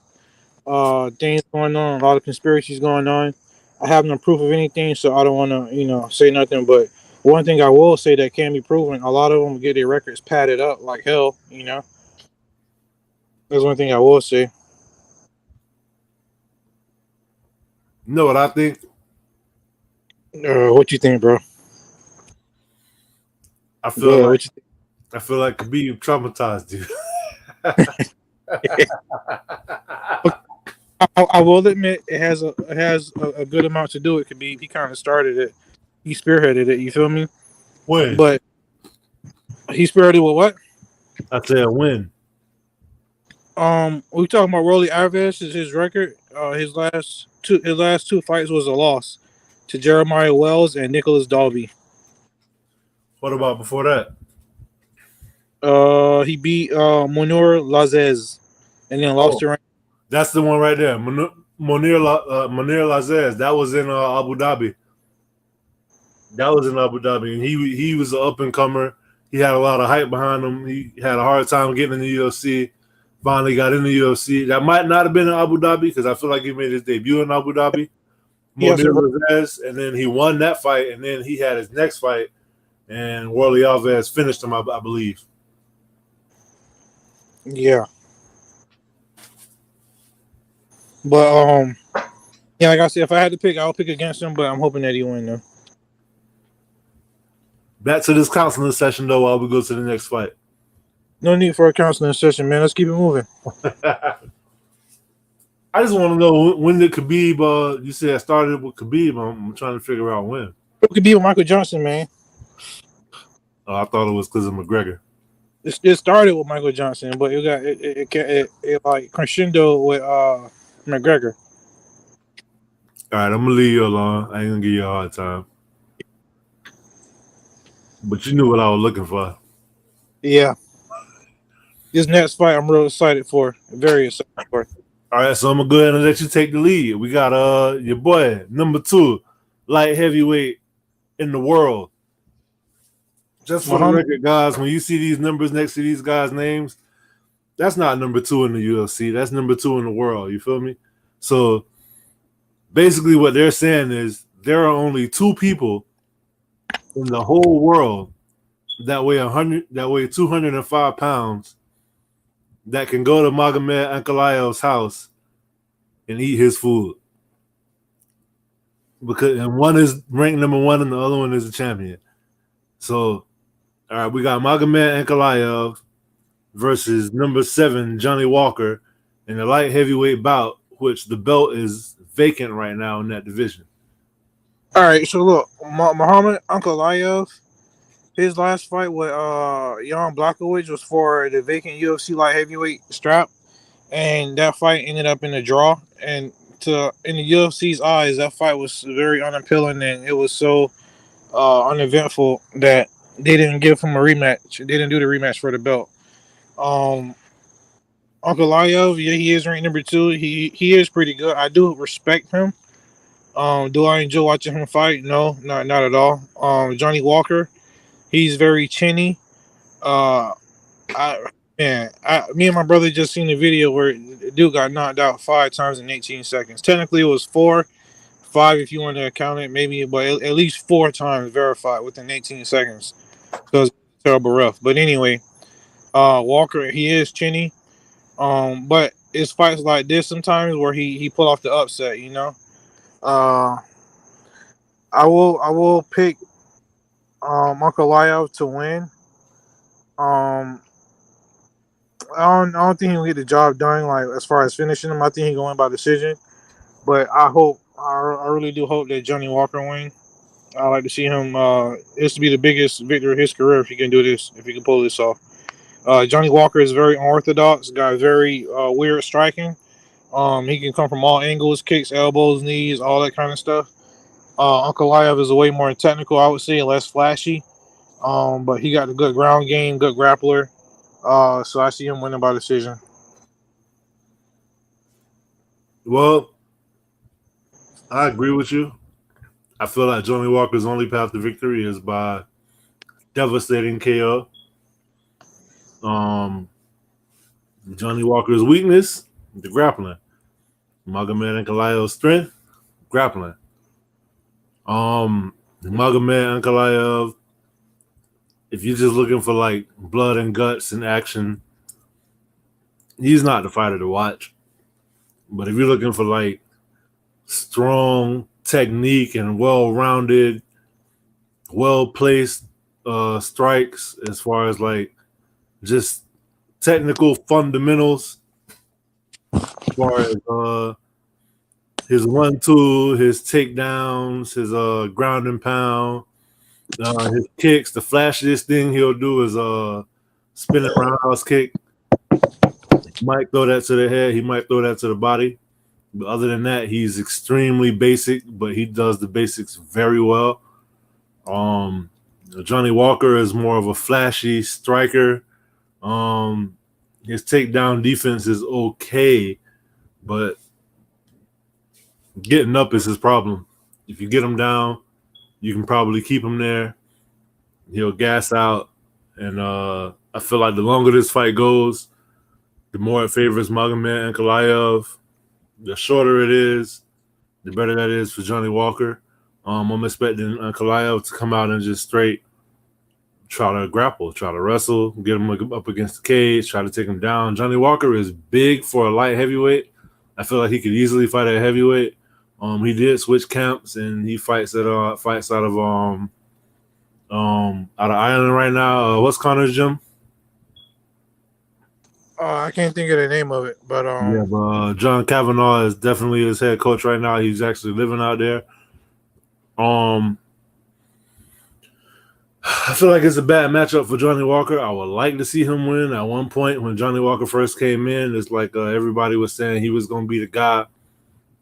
things going on, a lot of conspiracies going on. I have no proof of anything, so I don't want to, say nothing. But one thing I will say that can be proven: a lot of them get their records padded up like hell. That's one thing I will say. You know what I think? What you think, bro? I feel Yeah, like Khabib traumatized you. I will admit it has a good amount to do with Khabib. He kind of started it. He spearheaded it. You feel me? When? But he spearheaded with what? I said when. We talking about Rolly Alves. Is his record? His last two fights was a loss to Jeremiah Wells and Nicholas Dalby. What about before that? He beat Munir Lazez and then lost to. That's the one right there. Munir Lazez. That was in Abu Dhabi. That was in Abu Dhabi, and he was an up and comer. He had a lot of hype behind him. He had a hard time getting in the UFC. Finally got in the UFC. That might not have been in Abu Dhabi because I feel like he made his debut in Abu Dhabi. Yes, sir. And then he won that fight, and then he had his next fight, and Warley Alves finished him, I believe. Yeah. But yeah, like I said, if I had to pick, I'll pick against him. But I'm hoping that he win though. Back to this counseling session though, while we go to the next fight. No need for a counseling session, man. Let's keep it moving. I just want to know when did Khabib? You said it started with Khabib. I'm trying to figure out when. It could be with Michael Johnson, man. Oh, I thought it was because of McGregor. It started with Michael Johnson, but it like crescendo with McGregor. All right, I'm gonna leave you alone. I ain't gonna give you a hard time. But you knew what I was looking for. Yeah. This next fight, I'm real excited for. Very excited for. All right, so I'm gonna go ahead and let you take the lead. We got your boy, number 2, light heavyweight in the world. Just for the record, guys, when you see these numbers next to these guys' names, that's not number 2 in the UFC. That's number 2 in the world. You feel me? So basically, what they're saying is there are only 2 people in the whole world that weigh 205 pounds that can go to Magomed Ankalaev's house and eat his food. And one is ranked number 1 and the other one is a champion. So, all right, we got Magomed Ankalaev versus number 7, Johnny Walker, in the light heavyweight bout, which the belt is vacant right now in that division. All right, so look, Muhammad Ankalaev, his last fight with Jan Blachowicz was for the vacant UFC light heavyweight strap, and that fight ended up in a draw. And in the UFC's eyes, that fight was very unappealing, and it was so uneventful that they didn't give him a rematch. They didn't do the rematch for the belt. Ankalaev, yeah, he is ranked number 2. He is pretty good. I do respect him. Do I enjoy watching him fight? No, not at all. Johnny Walker, he's very chinny. Me and my brother just seen the video where the dude got knocked out 5 times in 18 seconds. Technically, it was 4, 5 if you want to count it, maybe, but at least 4 times verified within 18 seconds. So it's terrible rough. But anyway, Walker, he is chinny. But it's fights like this sometimes where he pull off the upset, you know. I will pick Makhachev to win. I don't think he'll get the job done. Like as far as finishing him, I think he'll go in by decision. But I really do hope that Johnny Walker win. I like to see him. This to be the biggest victory of his career if he can do this. If he can pull this off. Johnny Walker is very unorthodox. Got very weird striking. He can come from all angles, kicks, elbows, knees, all that kind of stuff. Ankalaev is way more technical, I would say, less flashy. But he got a good ground game, good grappler. So I see him winning by decision. Well, I agree with you. I feel like Johnny Walker's only path to victory is by devastating KO. Johnny Walker's weakness, the grappling. Magomed Ankalaev's strength, grappling. Magomed Ankalaev, if you're just looking for like blood and guts and action, he's not the fighter to watch. But if you're looking for like strong technique and well-rounded, well-placed strikes as far as like just technical fundamentals, as far as his 1-2, his takedowns, his ground and pound, his kicks. The flashiest thing he'll do is spinning roundhouse kick. He might throw that to the head. He might throw that to the body. But other than that, he's extremely basic, but he does the basics very well. Johnny Walker is more of a flashy striker. His takedown defense is okay, but getting up is his problem. If you get him down, you can probably keep him there. He'll gas out, and I feel like the longer this fight goes, the more it favors Magomed Ankalaev. The shorter it is, the better that is for Johnny Walker. I'm expecting Ankalaev to come out and just straight try to grapple, try to wrestle, get him up against the cage, try to take him down. Johnny Walker is big for a light heavyweight. I feel like he could easily fight at heavyweight. He did switch camps, and he fights out of Ireland right now. What's Connor's gym? I can't think of the name of it, but John Kavanaugh is definitely his head coach right now. He's actually living out there. I feel like it's a bad matchup for Johnny Walker. I would like to see him win. At one point, when Johnny Walker first came in, it's like everybody was saying he was going to be the guy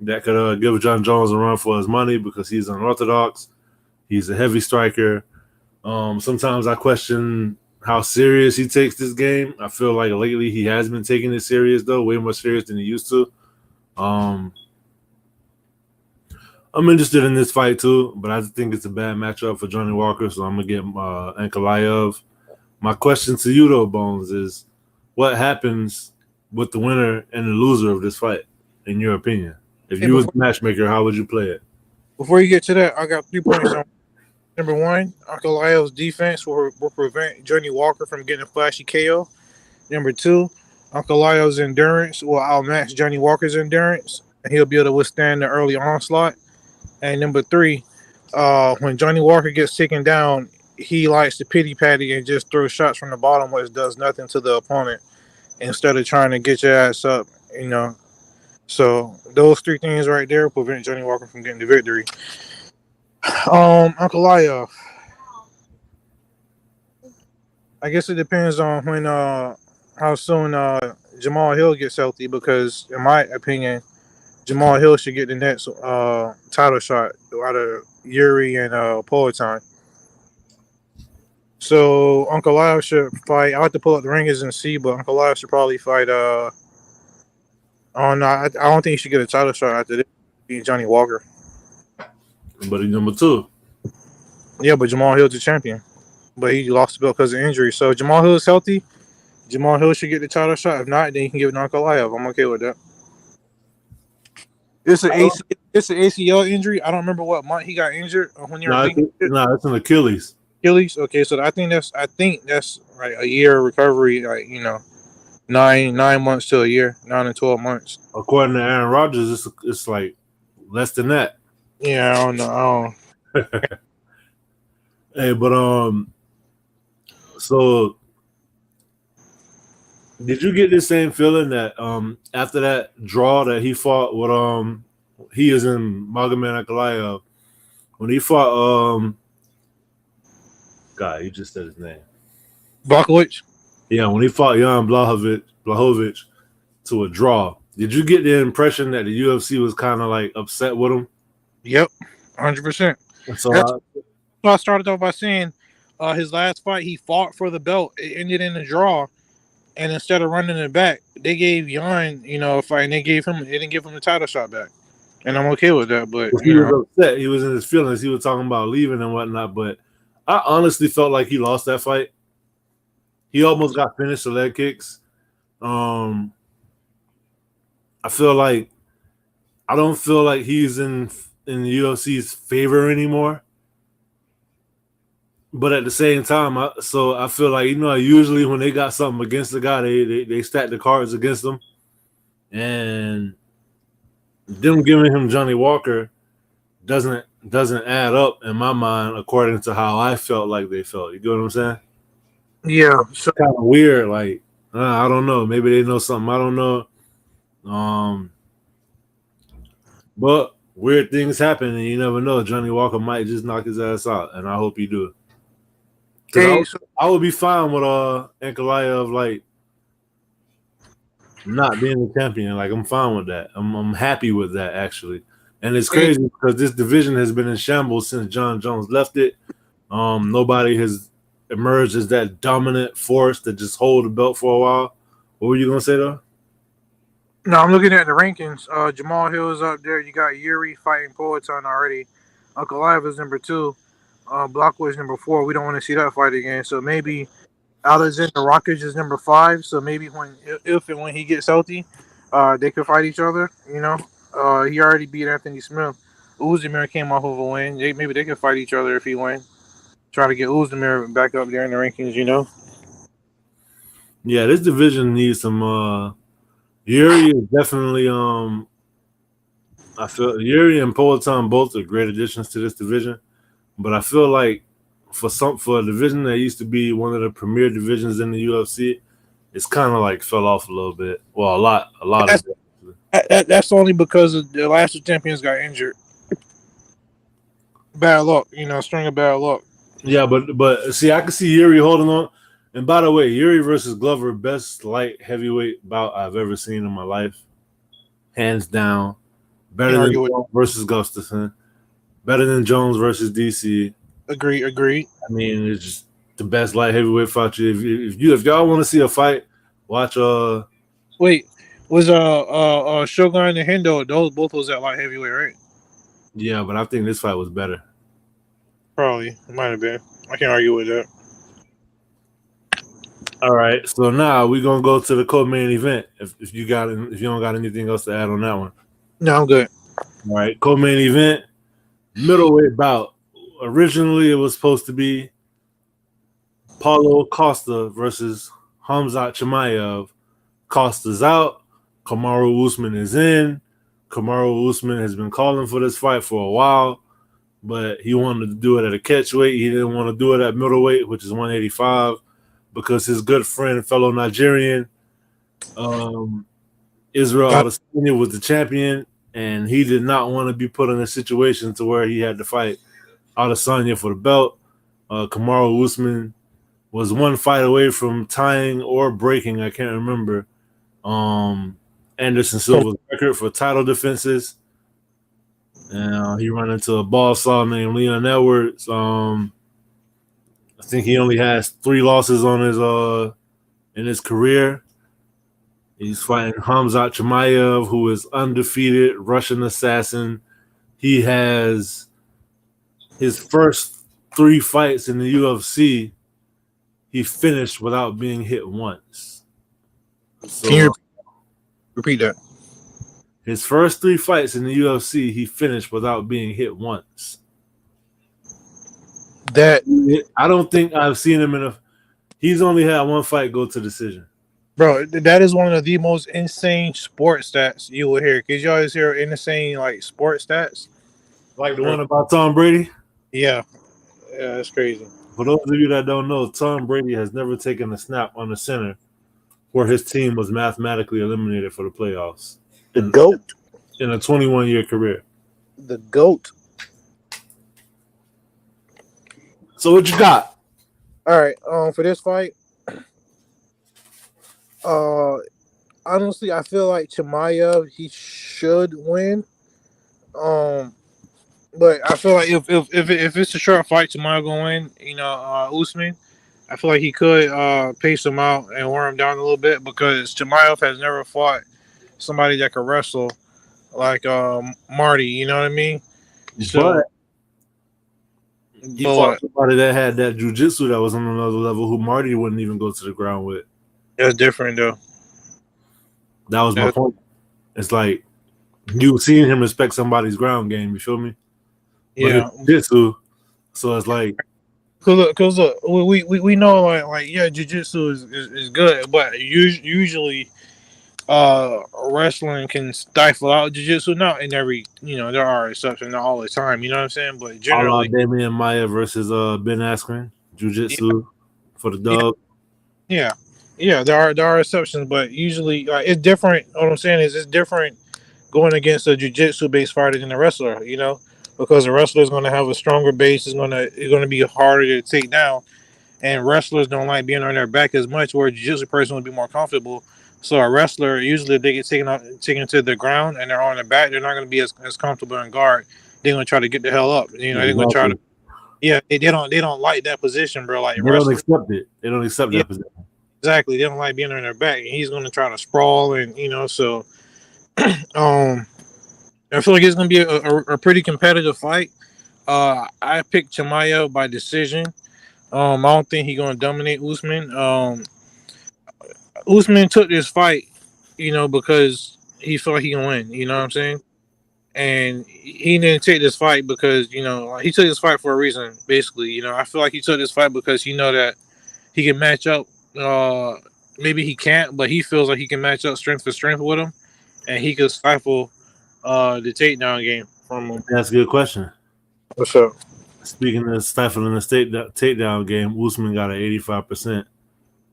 that could give John Jones a run for his money because he's unorthodox. He's a heavy striker. Sometimes I question how serious he takes this game. I feel like lately he has been taking it serious, though, way more serious than he used to. I'm interested in this fight, too, but I think it's a bad matchup for Johnny Walker, so I'm going to get Ankalaev. My question to you, though, Bones, is what happens with the winner and the loser of this fight, in your opinion? If you was a matchmaker, how would you play it? Before you get to that, I got 3 points on. Number 1, Ankalaev's defense will prevent Johnny Walker from getting a flashy KO. Number 2, Ankalaev's endurance will outmatch Johnny Walker's endurance, and he'll be able to withstand the early onslaught. And number 3, when Johnny Walker gets taken down, he likes to pity patty and just throw shots from the bottom, which does nothing to the opponent, instead of trying to get your ass up, you know. So those 3 things right there prevent Johnny Walker from getting the victory. Ankalaev, I guess it depends on when how soon Jamal Hill gets healthy, because in my opinion, Jamal Hill should get the next title shot out of Yuri and Poatan. So Ankalaev should fight. I have to pull up the rankings and see, but Ankalaev should probably fight. I don't think he should get a title shot after this, being Johnny Walker. But he's number 2. Yeah, but Jamal Hill's the champion. But he lost the belt because of injury. So if Jamal Hill is healthy, Jamal Hill should get the title shot. If not, then he can give it to Ankalaev. I'm okay with that. It's an ACL injury. I don't remember what month he got injured. When you it's an Achilles. Achilles. Okay, so I think that's right, a year recovery. Like, you know, 9 months to a year, 9 to 12 months. According to Aaron Rodgers, it's like less than that. Yeah, I don't know. Hey, but so did you get the same feeling that after that draw that he fought with he is in Magomed Ankalaev, when he fought God, you just said his name. Blachowicz? Yeah, when he fought Jan Blachowicz to a draw, did you get the impression that the UFC was kind of like upset with him? Yep, 100%. So I started off by saying his last fight, he fought for the belt. It ended in a draw, and instead of running it back, they gave Jan, a fight, and they didn't give him the title shot back. And I'm okay with that, but he was upset. He was in his feelings. He was talking about leaving and whatnot, but I honestly felt like he lost that fight. He almost got finished with leg kicks. I don't feel like he's in the UFC's favor anymore. But at the same time, I feel like, usually when they got something against the guy, they stack the cards against them. And them giving him Johnny Walker doesn't add up in my mind according to how I felt like they felt. You get what I'm saying? Yeah. So kind of weird. Like, I don't know. Maybe they know something I don't know. But weird things happen, and you never know. Johnny Walker might just knock his ass out, and I hope he do. I would be fine with Ankalaev like not being the champion. Like, I'm fine with that. I'm happy with that, actually. And it's crazy because this division has been in shambles since John Jones left it. Nobody has emerged as that dominant force that just hold the belt for a while. What were you gonna say though? No, I'm looking at the rankings. Jamal Hill is up there. You got Yuri fighting Poatan already. Ankalaev is number 2. Blockweight is number 4. We don't want to see that fight again. So maybe Alexander Rakic is number 5. So maybe if and when he gets healthy, they could fight each other. You know, he already beat Anthony Smith. Uzdemir came off of a win. Maybe they could fight each other if he wins. Try to get Uzdemir back up there in the rankings. You know. Yeah, this division needs some. Yuri is definitely. I feel Yuri and Poatan both are great additions to this division, but I feel like for a division that used to be one of the premier divisions in the UFC, it's kind of like fell off a little bit. Well, a lot That's, of it. That's only because the last 2 champions got injured. Bad luck, you know, string of bad luck. Yeah, but see, I can see Yuri holding on. And by the way, Yuri versus Glover, best light heavyweight bout I've ever seen in my life, hands down. Better than Jones versus Gustafsson. Better than Jones versus DC. Agreed. I mean, it's just the best light heavyweight fight. If y'all want to see a fight, watch. Wait, was Shogun and Hendo? Those both was at light heavyweight, right? Yeah, but I think this fight was better. Probably, it might have been. I can't argue with that. All right, so now we're gonna go to the co-main event. If you don't got anything else to add on that one. No, I'm good. All right, co-main event, middleweight bout. Originally, it was supposed to be Paulo Costa versus Khamzat Chimaev. Costa's out. Kamaru Usman is in. Kamaru Usman has been calling for this fight for a while, but he wanted to do it at a catchweight. He didn't want to do it at middleweight, which is 185, because his good friend, fellow Nigerian, Israel Adesanya was the champion, and he did not want to be put in a situation to where he had to fight Adesanya for the belt. Kamaru Usman was one fight away from tying or breaking, I can't remember, Anderson Silva's record for title defenses. And he ran into a ball saw named Leon Edwards. I think he only has 3 losses on his in his career. He's fighting Khamzat Chimaev, who is undefeated Russian assassin. He has his first 3 fights in the UFC. He finished without being hit once. So, can you repeat that? His first 3 fights in the UFC, he finished without being hit once. I don't think I've seen him in a. He's only had 1 fight go to decision. Bro, that is one of the most insane sports stats you will hear. Because you always hear insane like sports stats, like the one about Tom Brady. Yeah, that's crazy. For those of you that don't know, Tom Brady has never taken a snap on the center where his team was mathematically eliminated for the playoffs. The GOAT in a 21-year career. The GOAT. So what you got? All right, for this fight, honestly, I feel like Chimaev, he should win. But I feel like if it's a short fight, Chimaev gonna win. You know, Usman, I feel like he could pace him out and wear him down a little bit, because Chimaev has never fought somebody that could wrestle like Marty. You know what I mean? So, he fought somebody that had that jiu-jitsu that was on another level, who Marty wouldn't even go to the ground with. That's different, though. That was my point. It's like you seeing him respect somebody's ground game. You feel me? Yeah. Jiu-jitsu. So it's like, because we know like yeah, jiu-jitsu is good, but usually wrestling can stifle out jiu-jitsu. Not in every, there are exceptions, not all the time. You know what I'm saying? But generally, Damian Maia versus Ben Askren, jiu-jitsu for the dub. Yeah, there are exceptions, but usually it's different. What I'm saying is it's different going against a jiu-jitsu based fighter than a wrestler. Because a wrestler is going to have a stronger base. It's going to be harder to take down, and wrestlers don't like being on their back as much, where a jiu-jitsu person would be more comfortable. So a wrestler, usually if they get taken to the ground and they're on their back, they're not going to be as comfortable in guard. They're going to try to get the hell up. They're going to try to. Yeah, they don't like that position, bro. Like they don't accept it. They don't accept that position. Exactly. They don't like being on their back, and he's going to try to sprawl, and so. I feel like it's going to be a pretty competitive fight. I picked Chimaev by decision. I don't think he's gonna dominate Usman. Usman took this fight, because he felt he can win. You know what I'm saying? And he didn't take this fight because he took this fight for a reason. Basically, I feel like he took this fight because he know that he can match up. Maybe he can't, but he feels like he can match up strength for strength with him, and he could stifle the takedown game from him. That's a good question. What's up? Speaking of stifling the takedown game, Usman got an 85%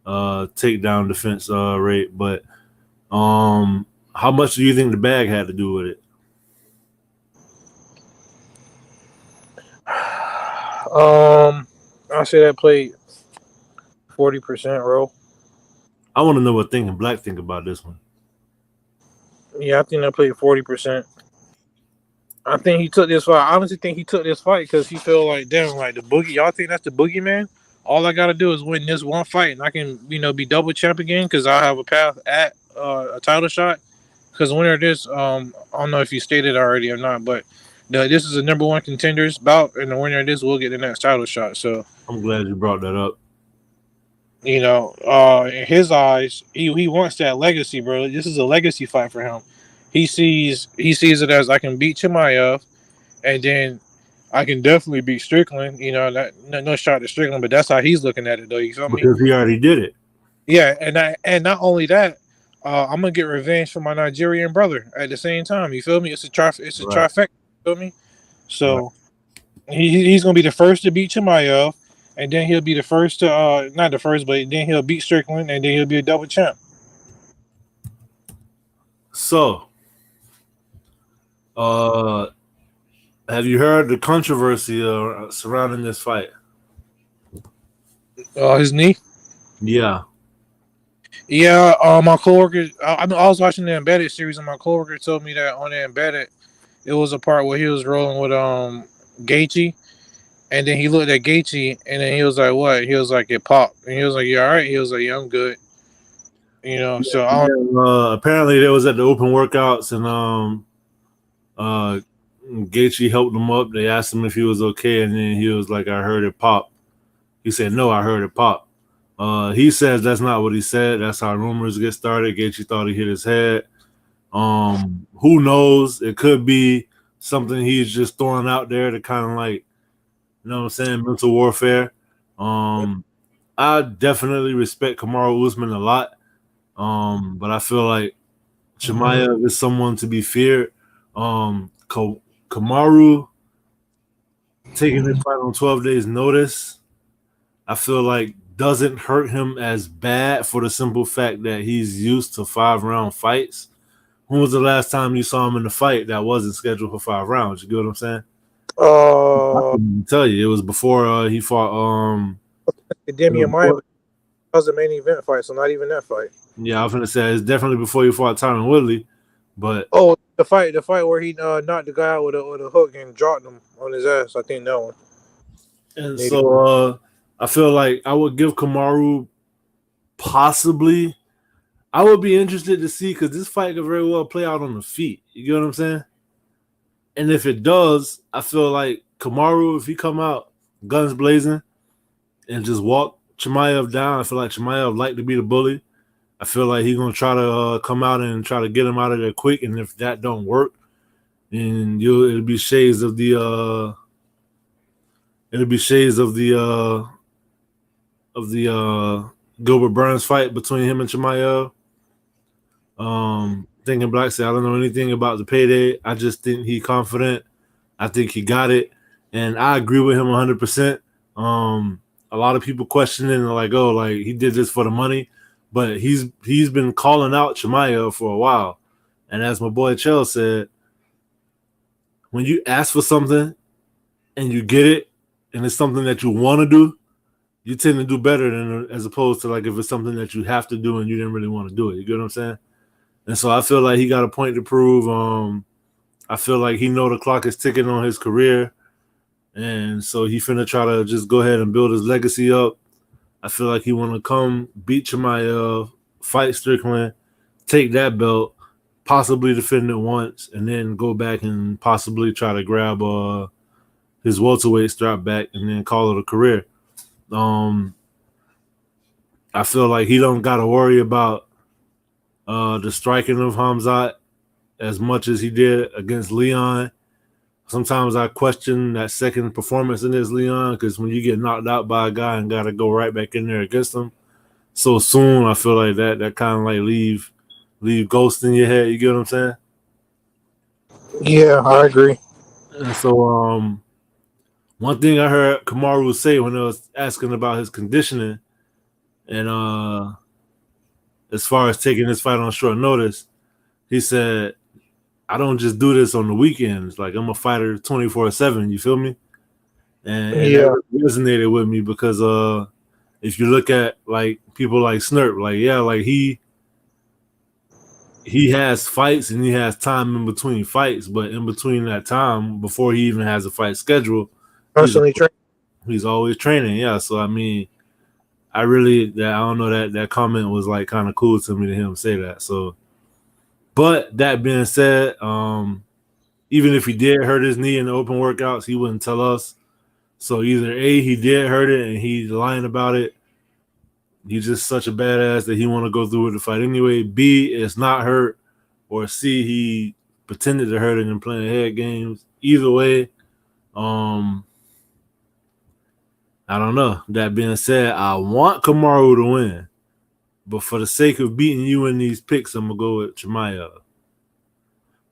takedown defense rate. But how much do you think the bag had to do with it? I say that played 40% role. I want to know what Thinking Black think about this one. Yeah, I think that played 40%. I think he took this fight. I honestly think he took this fight because he feel like, damn, like the boogie. Y'all think that's the boogeyman? All I gotta do is win this one fight, and I can, be double champ again because I have a path at a title shot. Because the winner of this, I don't know if you stated already or not, but this is a number one contenders bout, and the winner of this will get the next title shot. So I'm glad you brought that up. In his eyes, he wants that legacy, bro. This is a legacy fight for him. He sees it as I can beat Chimaev, and then I can definitely beat Strickland. No shot to Strickland, but that's how he's looking at it, though. You feel me? Because he already did it. Yeah, and not only that, I'm gonna get revenge for my Nigerian brother at the same time. You feel me? It's a trifecta. You feel me? So he's gonna be the first to beat Chimaev, and then he'll be the first to not the first, but then he'll beat Strickland, and then he'll be a double champ. So, have you heard the controversy surrounding this fight? His knee. Yeah. Yeah, my coworker. I was watching the Embedded series, and my coworker told me that on the Embedded, it was a part where he was rolling with Gaethje, and then he looked at Gaethje, and then he was like, "What?" He was like, "It popped," and he was like, "Yeah, all right." He was like, "Yeah, I'm good." So apparently they was at the open workouts, and Gaethje helped him up. They asked him if he was okay, and then he was like, "I heard it pop." He said, "No, I heard it pop." He says that's not what he said. That's how rumors get started. Gaethje thought he hit his head. Who knows? It could be something he's just throwing out there to kind of like, mental warfare. I definitely respect Kamaru Usman a lot. But I feel like Chimaev is someone to be feared. Kamaru taking this fight on 12 days notice, I feel like doesn't hurt him as bad for the simple fact that he's used to 5-round fights. When was the last time you saw him in a fight that wasn't scheduled for 5 rounds? You get what I'm saying? I can tell you, it was before he fought Demian Maia. That was the main event fight, so not even that fight. Yeah, I was gonna say it's definitely before he fought Tyron Woodley, but the fight where he knocked the guy out with a hook and dropped him on his ass. I think that one. And maybe. So I feel like I would give Kamaru possibly. I would be interested to see because this fight could very well play out on the feet. You get what I'm saying? And if it does, I feel like Kamaru, if he come out guns blazing and just walk Chimaev down, I feel like Chimaev like to be the bully. I feel like he's gonna try to come out and try to get him out of there quick. And if that don't work, then it'll be shades of the Gilbert Burns fight between him and Chimaev. Thinking Black said, I don't know anything about the payday. I just think he's confident. I think he got it. And I agree with him 100%. A lot of people questioning like, oh, like he did this for the money. But he's been calling out Chimaev for a while. And as my boy Chell said, when you ask for something and you get it, and it's something that you want to do, you tend to do better than as opposed to like if it's something that you have to do and you didn't really want to do it. You get what I'm saying? And so I feel like he got a point to prove. I feel like he know the clock is ticking on his career. And so he finna try to just go ahead and build his legacy up. I feel like he want to come beat Chimaev, fight Strickland, take that belt, possibly defend it once, and then go back and possibly try to grab his welterweight strap back and then call it a career. I feel like he don't got to worry about the striking of Khamzat as much as he did against Leon. Sometimes I question that second performance against Leon because when you get knocked out by a guy and got to go right back in there against him so soon, I feel like that kind of like leave ghosts in your head. You get what I'm saying? Yeah, I agree. And so one thing I heard Kamaru say when I was asking about his conditioning and as far as taking this fight on short notice, he said, I don't just do this on the weekends. Like, I'm a fighter 24/7, you feel me? And that resonated with me because if you look at like people like Snurp, like like he has fights and he has time in between fights, but in between that time, before he even has a fight schedule, he's always training. Yeah, so I mean, I don't know, that comment was like kind of cool to me to him say that. So, but that being said, even if he did hurt his knee in the open workouts, he wouldn't tell us. So either A, he did hurt it and he's lying about it. He's just such a badass that he want to go through with the fight anyway. B, it's not hurt. Or C, he pretended to hurt it and playing head games. Either way, I don't know. That being said, I want Kamaru to win. But for the sake of beating you in these picks, I'm going to go with Chimaev.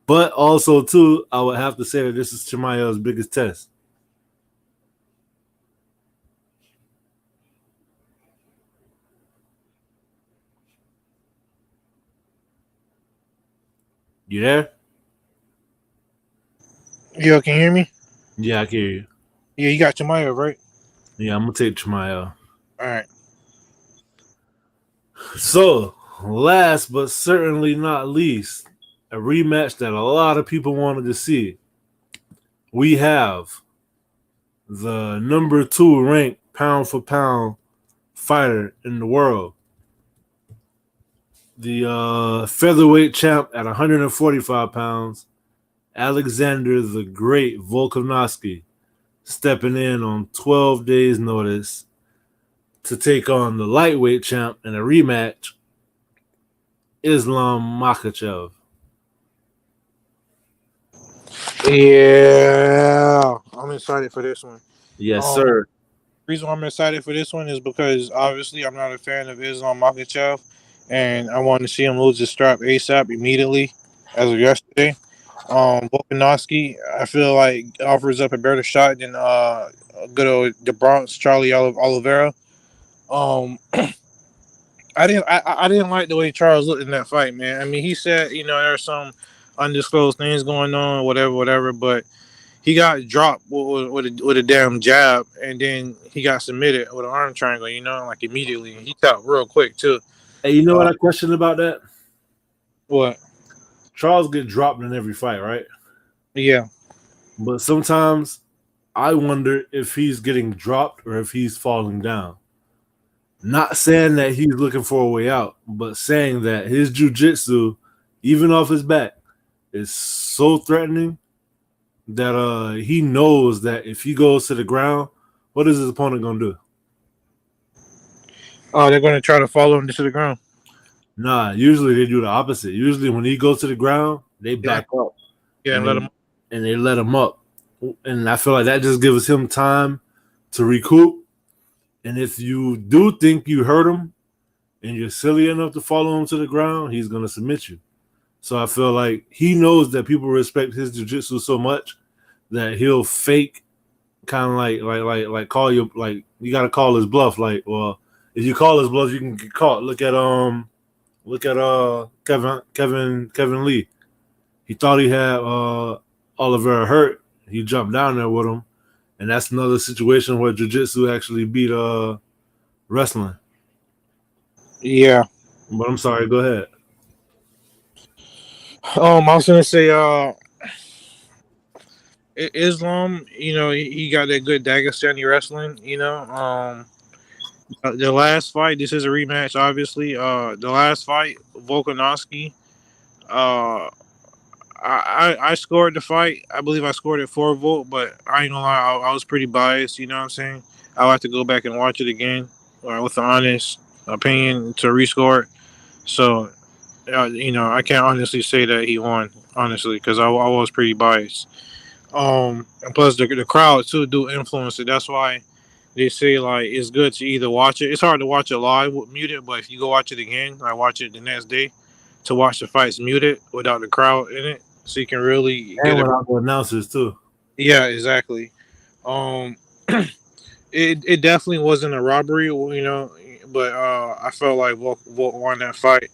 But also, too, I would have to say that this is Chimaev's biggest test. You there? Yo, can you hear me? Yeah, I can hear you. Yeah, you got Chimaev, right? Yeah, I'm going to take Chimaev. All right. So, last but certainly not least, a rematch that a lot of people wanted to see. We have the number 2 ranked pound-for-pound fighter in the world. The featherweight champ at 145 pounds, Alexander the Great Volkanovski, stepping in on 12 days' notice to take on the lightweight champ in a rematch, Islam Makhachev. Yeah, I'm excited for this one. Yes, sir. The reason why I'm excited for this one is because obviously I'm not a fan of Islam Makhachev, and I want to see him lose his strap ASAP immediately as of yesterday. Volkanovski, I feel like offers up a better shot than good old the Bronx Charlie Oliveira. I didn't like the way Charles looked in that fight, man. I mean, he said, there are some undisclosed things going on, whatever, but he got dropped with a damn jab, and then he got submitted with an arm triangle, like immediately. He tapped real quick, too. Hey, you know what I question about that? What? Charles get dropped in every fight, right? Yeah. But sometimes I wonder if he's getting dropped or if he's falling down. Not saying that he's looking for a way out, but saying that his jiu-jitsu, even off his back, is so threatening that he knows that if he goes to the ground, what is his opponent going to do? Oh, they're going to try to follow him to the ground. Nah, usually they do the opposite. Usually when he goes to the ground, they back up. Yeah, and they let him up. And I feel like that just gives him time to recoup. And if you do think you hurt him and you're silly enough to follow him to the ground, he's going to submit you. So I feel like he knows that people respect his jiu-jitsu so much that he'll fake kind of like call you, like you got to call his bluff. Like, well, if you call his bluff, you can get caught. Look at Kevin Lee. He thought he had Oliveira hurt. He jumped down there with him. And that's another situation where jiu-jitsu actually beat wrestling. Yeah. But I'm sorry, go ahead. I was gonna say Islam, he got that good Dagestani wrestling, the last fight, this is a rematch, obviously. The last fight, Volkanovski, I scored the fight. I believe I scored it for Volk, but I ain't gonna lie, I was pretty biased. You know what I'm saying? I'll have to go back and watch it again with an honest opinion to rescore it. So, I can't honestly say that he won, honestly, because I was pretty biased. And plus the crowd too do influence it. That's why they say like it's good to either watch it. It's hard to watch it live with muted, but if you go watch it again, I watch it the next day to watch the fights muted without the crowd in it, so you can really And get it. without the announcers too. Yeah, exactly. Um, it definitely wasn't a robbery, but I felt like Volk won that fight.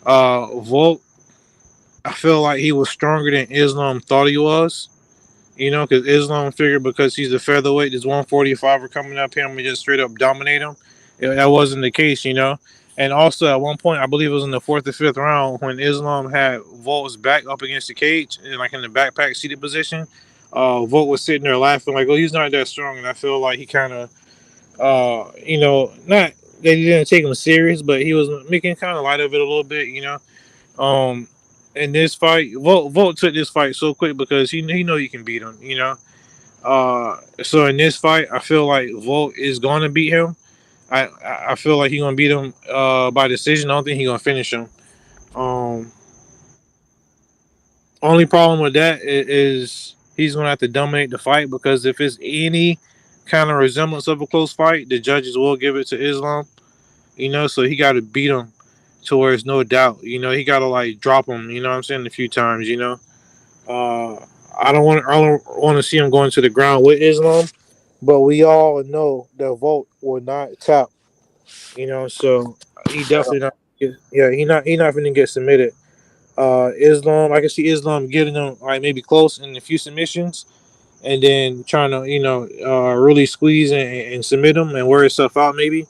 Volk, I feel like he was stronger than Islam thought he was. Because Islam figured because he's a featherweight, this 145 are coming up here and just straight up dominate him. That wasn't the case. And also at one point, I believe it was in the fourth or fifth round when Islam had Volk's back up against the cage, and like in the backpack seated position. Volk was sitting there laughing like, "Oh, he's not that strong," and I feel like he kind of, not that he didn't take him serious, but he was making kind of light of it a little bit. Um, in this fight, Volk took this fight so quick because he know you can beat him. So in this fight, I feel like Volk is going to beat him. I feel like he's going to beat him by decision. I don't think he's going to finish him. Only problem with that is he's going to have to dominate the fight because if it's any kind of resemblance of a close fight, the judges will give it to Islam. So he got to beat him to where it's no doubt. He got to like drop him. You know what I'm saying, a few times. I don't want to see him going to the ground with Islam, but we all know that Volk will not tap. So he definitely not. Yeah, he not going to get submitted. Islam, I can see Islam getting him like maybe close in a few submissions, and then trying to really squeeze and submit him and wear himself out maybe.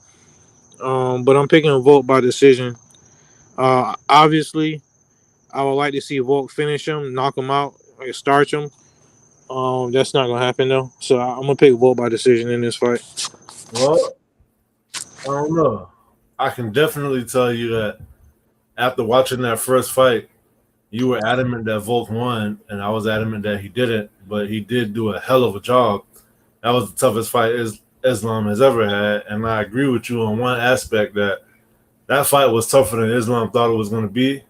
But I'm picking a Volk by decision. Obviously, I would like to see Volk finish him, knock him out, like starch him. That's not gonna happen though. So I'm gonna pick Volk by decision in this fight. Well, I don't know. I can definitely tell you that after watching that first fight, you were adamant that Volk won, and I was adamant that he didn't, but he did do a hell of a job. That was the toughest fight Islam has ever had, and I agree with you on one aspect that fight was tougher than Islam thought it was going to be.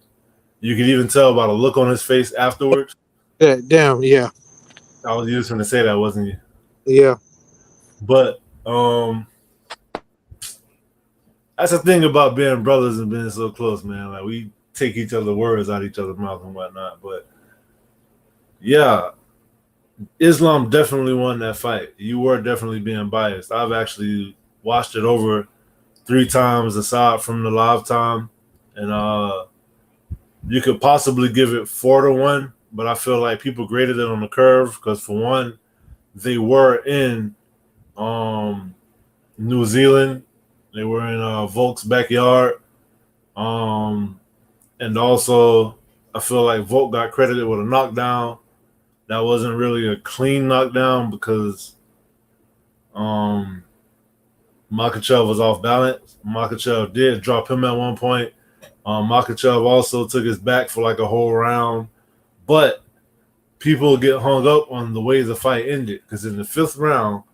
You could even tell by the look on his face afterwards. Yeah, damn, yeah. I was just going to say that, wasn't you? Yeah. But that's the thing about being brothers and being so close, man. Like we take each other's words out of each other's mouth and whatnot. But yeah, Islam definitely won that fight. You were definitely being biased. I've actually watched it over 3 times aside from the live time, and you could possibly give it 4-1, but I feel like people graded it on the curve because for one, they were in New Zealand. They were in Volk's backyard. And also, I feel like Volk got credited with a knockdown. That wasn't really a clean knockdown because Makhachev was off balance. Makhachev did drop him at one point. Makhachev also took his back for like a whole round. But people get hung up on the way the fight ended because in the 5th round,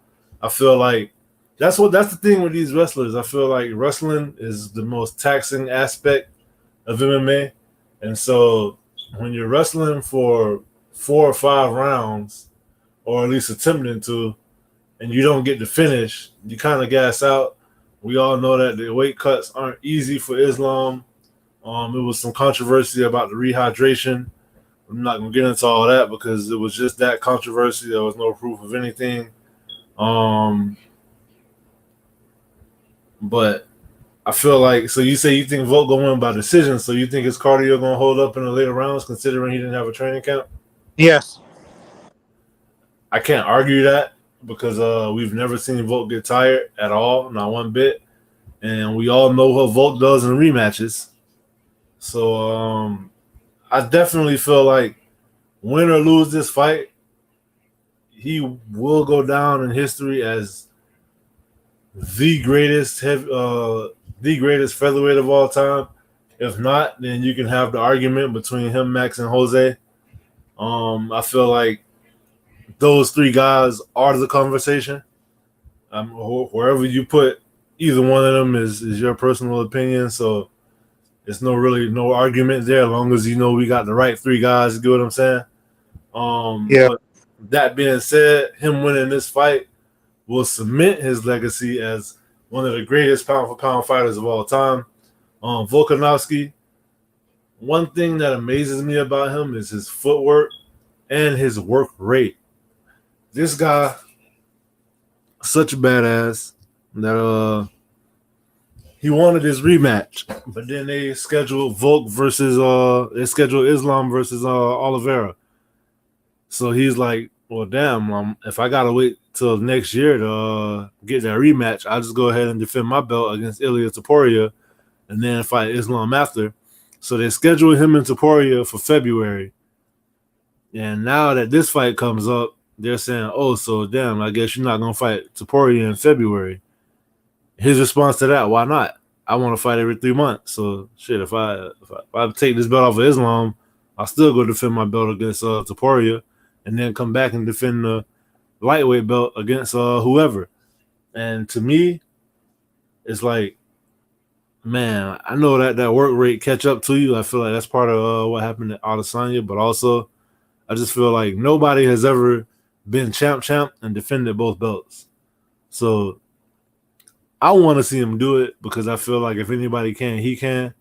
I feel like that's the thing with these wrestlers. I feel like wrestling is the most taxing aspect of MMA. And so when you're wrestling for 4 or 5 rounds, or at least attempting to, and you don't get to finish, you kind of gas out. We all know that the weight cuts aren't easy for Islam. It was some controversy about the rehydration. I'm not going to get into all that because it was just that controversy. There was no proof of anything. But I feel like, so you say you think Volk going to win by decision, so you think his cardio going to hold up in the later rounds considering he didn't have a training camp? Yes. I can't argue that because we've never seen Volk get tired at all, not one bit. And we all know what Volk does in rematches. So I definitely feel like win or lose this fight, he will go down in history as the greatest featherweight of all time. If not, then you can have the argument between him, Max, and Jose. I feel like those three guys are the conversation. Wherever you put either one of them is your personal opinion. So it's no argument there, as long as you know we got the right three guys. You get what I'm saying? Yeah. But that being said, him winning this fight will cement his legacy as one of the greatest pound-for-pound fighters of all time. Volkanovski, one thing that amazes me about him is his footwork and his work rate. This guy, such a badass that he wanted his rematch, but then they scheduled Islam versus Oliveira. So he's like, well, damn, if I gotta wait till next year to get that rematch, I'll just go ahead and defend my belt against Elliott and then fight Islam after. So they scheduled him in Topuria for February. And now that this fight comes up, they're saying, oh, so damn, I guess you're not going to fight Topuria in February. His response to that, why not? I want to fight every 3 months. So, shit, if I take this belt off of Islam, I'll still go defend my belt against Topuria and then come back and defend the lightweight belt against whoever. And to me, it's like, man, I know that work rate catch up to you. I feel like that's part of what happened at Adesanya, but also I just feel like nobody has ever been champ and defended both belts. So I want to see him do it because I feel like if anybody can, he can.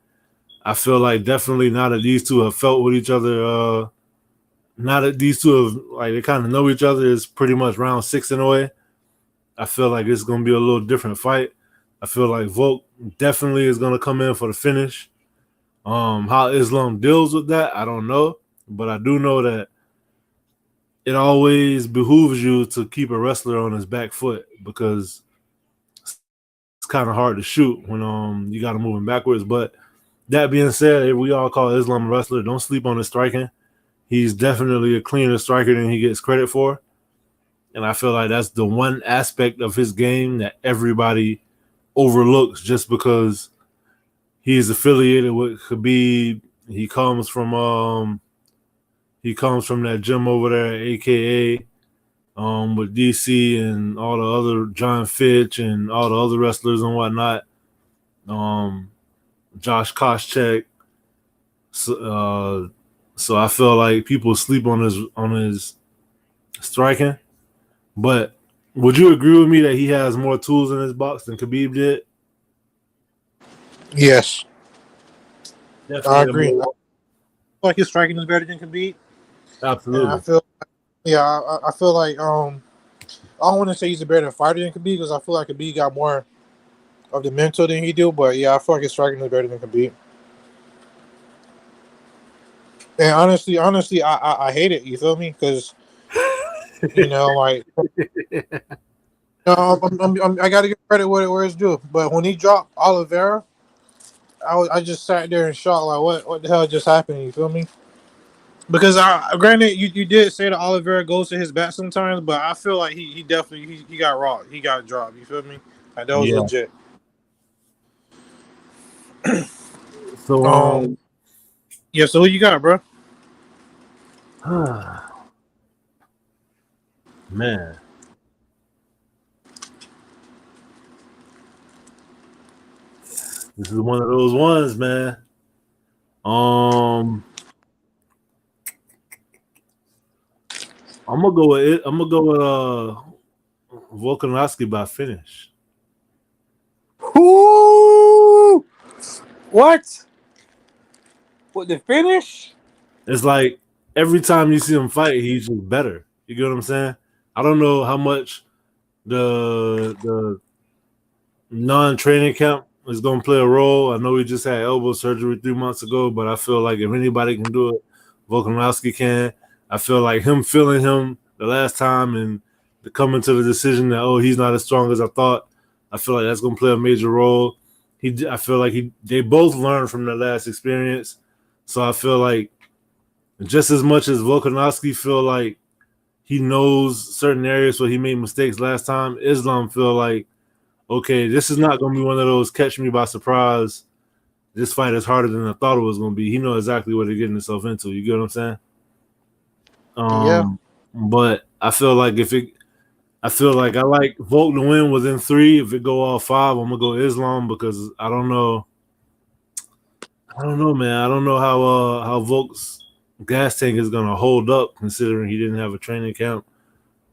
I feel like definitely now that these two have felt with each other, now that these two have, like, they kind of know each other, is pretty much round 6 in a way. I feel like it's going to be a little different fight. I feel like Volk definitely is going to come in for the finish. How Islam deals with that, I don't know. But I do know that it always behooves you to keep a wrestler on his back foot because it's kind of hard to shoot when you got to move him backwards. But that being said, we all call Islam a wrestler. Don't sleep on his striking. He's definitely a cleaner striker than he gets credit for. And I feel like that's the one aspect of his game that everybody overlooks just because he's affiliated with Khabib. He comes from that gym over there, aka with DC and all the other John Fitch and all the other wrestlers and whatnot. Josh Koscheck. So I feel like people sleep on his striking. But would you agree with me that he has more tools in his box than Khabib did? Yes. Definitely. I agree. I feel like his striking is better than Khabib. Absolutely. And I feel like I don't want to say he's a better fighter than Khabib because I feel like Khabib got more of the mental than he do. But yeah, I feel like his striking is better than Khabib. And honestly, I hate it. You feel me? Because you know, like, I got to give credit where it's due. But when he dropped Oliveira, I just sat there in shock, like, what the hell just happened? You feel me? Because granted, you did say that Oliveira goes to his back sometimes, but I feel like he definitely he got rocked, he got dropped. You feel me? Like that was legit. So yeah. So who you got, bro? Man. This is one of those ones, man. I'm gonna go with Volkanovski by finish. Who? What? What, the finish? It's like every time you see him fight, he's just better. You get what I'm saying? I don't know how much the non-training camp is going to play a role. I know he just had elbow surgery 3 months ago, but I feel like if anybody can do it, Volkanovski can. I feel like him feeling him the last time and coming to the decision that, oh, he's not as strong as I thought, I feel like that's going to play a major role. I feel like they both learned from their last experience. So I feel like just as much as Volkanovski feel like he knows certain areas where he made mistakes last time, Islam feel like, okay, this is not going to be one of those catch me by surprise. This fight is harder than I thought it was going to be. He knows exactly what he's getting himself into. You get what I'm saying? But I feel like I like Volk to win within 3. If it go all 5, I'm gonna go Islam because I don't know, man. I don't know how Volk's gas tank is gonna hold up considering he didn't have a training camp.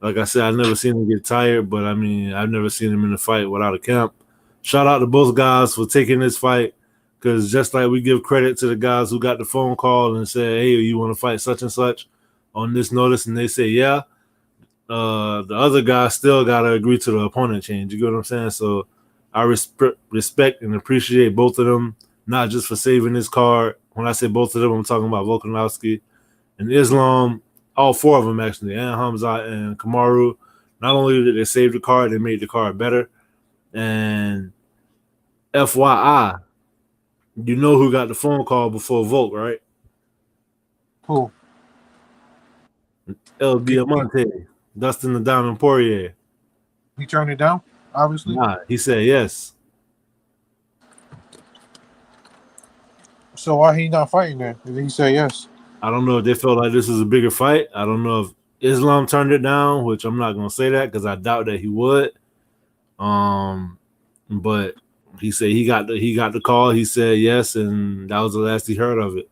Like I said, I've never seen him get tired, but I mean, I've never seen him in a fight without a camp. Shout out to both guys for taking this fight, because just like we give credit to the guys who got the phone call and said, "Hey, you want to fight such and such on this notice?" and they say, "Yeah." The other guy still got to agree to the opponent change. You get what I'm saying? So I respect and appreciate both of them, not just for saving this card. When I say both of them, I'm talking about Volkanovski and Islam, all 4 of them actually, and Hamza and Kamaru. Not only did they save the card, they made the card better. And FYI, you know who got the phone call before Volk, right? Who? El Diamante, Dustin the Diamond Poirier. He turned it down, obviously. Nah, he said yes. So why he not fighting then? If he said yes. I don't know if they felt like this was a bigger fight. I don't know if Islam turned it down, which I'm not gonna say that because I doubt that he would. But he said he got the call. He said yes, and that was the last he heard of it.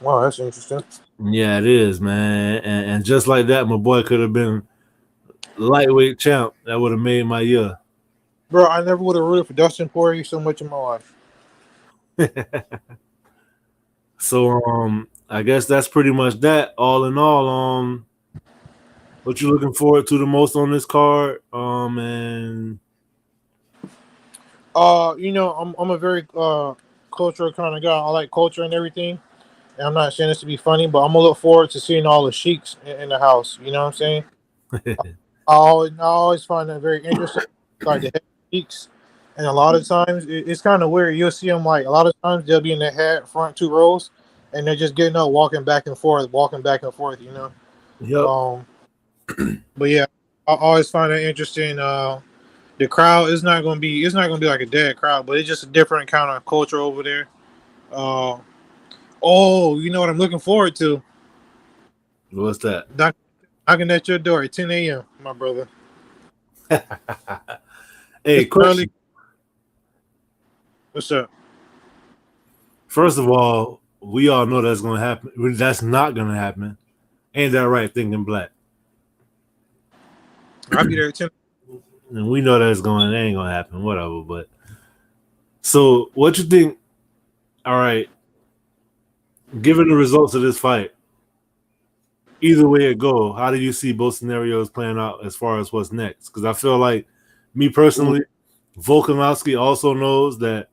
Wow, that's interesting. Yeah, it is, man. And just like that, my boy could have been lightweight champ. That would have made my year. Bro, I never would have rooted for Dustin Poirier so much in my life. So I guess that's pretty much that. All in all, what you looking forward to the most on this card? And I'm a very cultural kind of guy. I like culture and everything. And I'm not saying this to be funny, but I'm gonna look forward to seeing all the sheiks in the house. You know what I'm saying? I always find that very interesting, like the head sheiks. And a lot of times it's kind of weird. You'll see them like a lot of times they'll be in the head front 2 rows, and they're just getting up, walking back and forth. You know. Yep. But yeah, I always find that interesting. The crowd is not gonna be like a dead crowd, but it's just a different kind of culture over there. You know what I'm looking forward to? What's that? Knocking at your door at 10 a.m., my brother. Hey, question. What's up? First of all, we all know that's going to happen. That's not going to happen. Ain't that right, Thinking Black? I'll be there at 10. And we know that ain't going to happen, whatever. But so what you think? All right. Given the results of this fight, either way it go, how do you see both scenarios playing out as far as what's next? Because I feel like, me personally, Volkanovski also knows that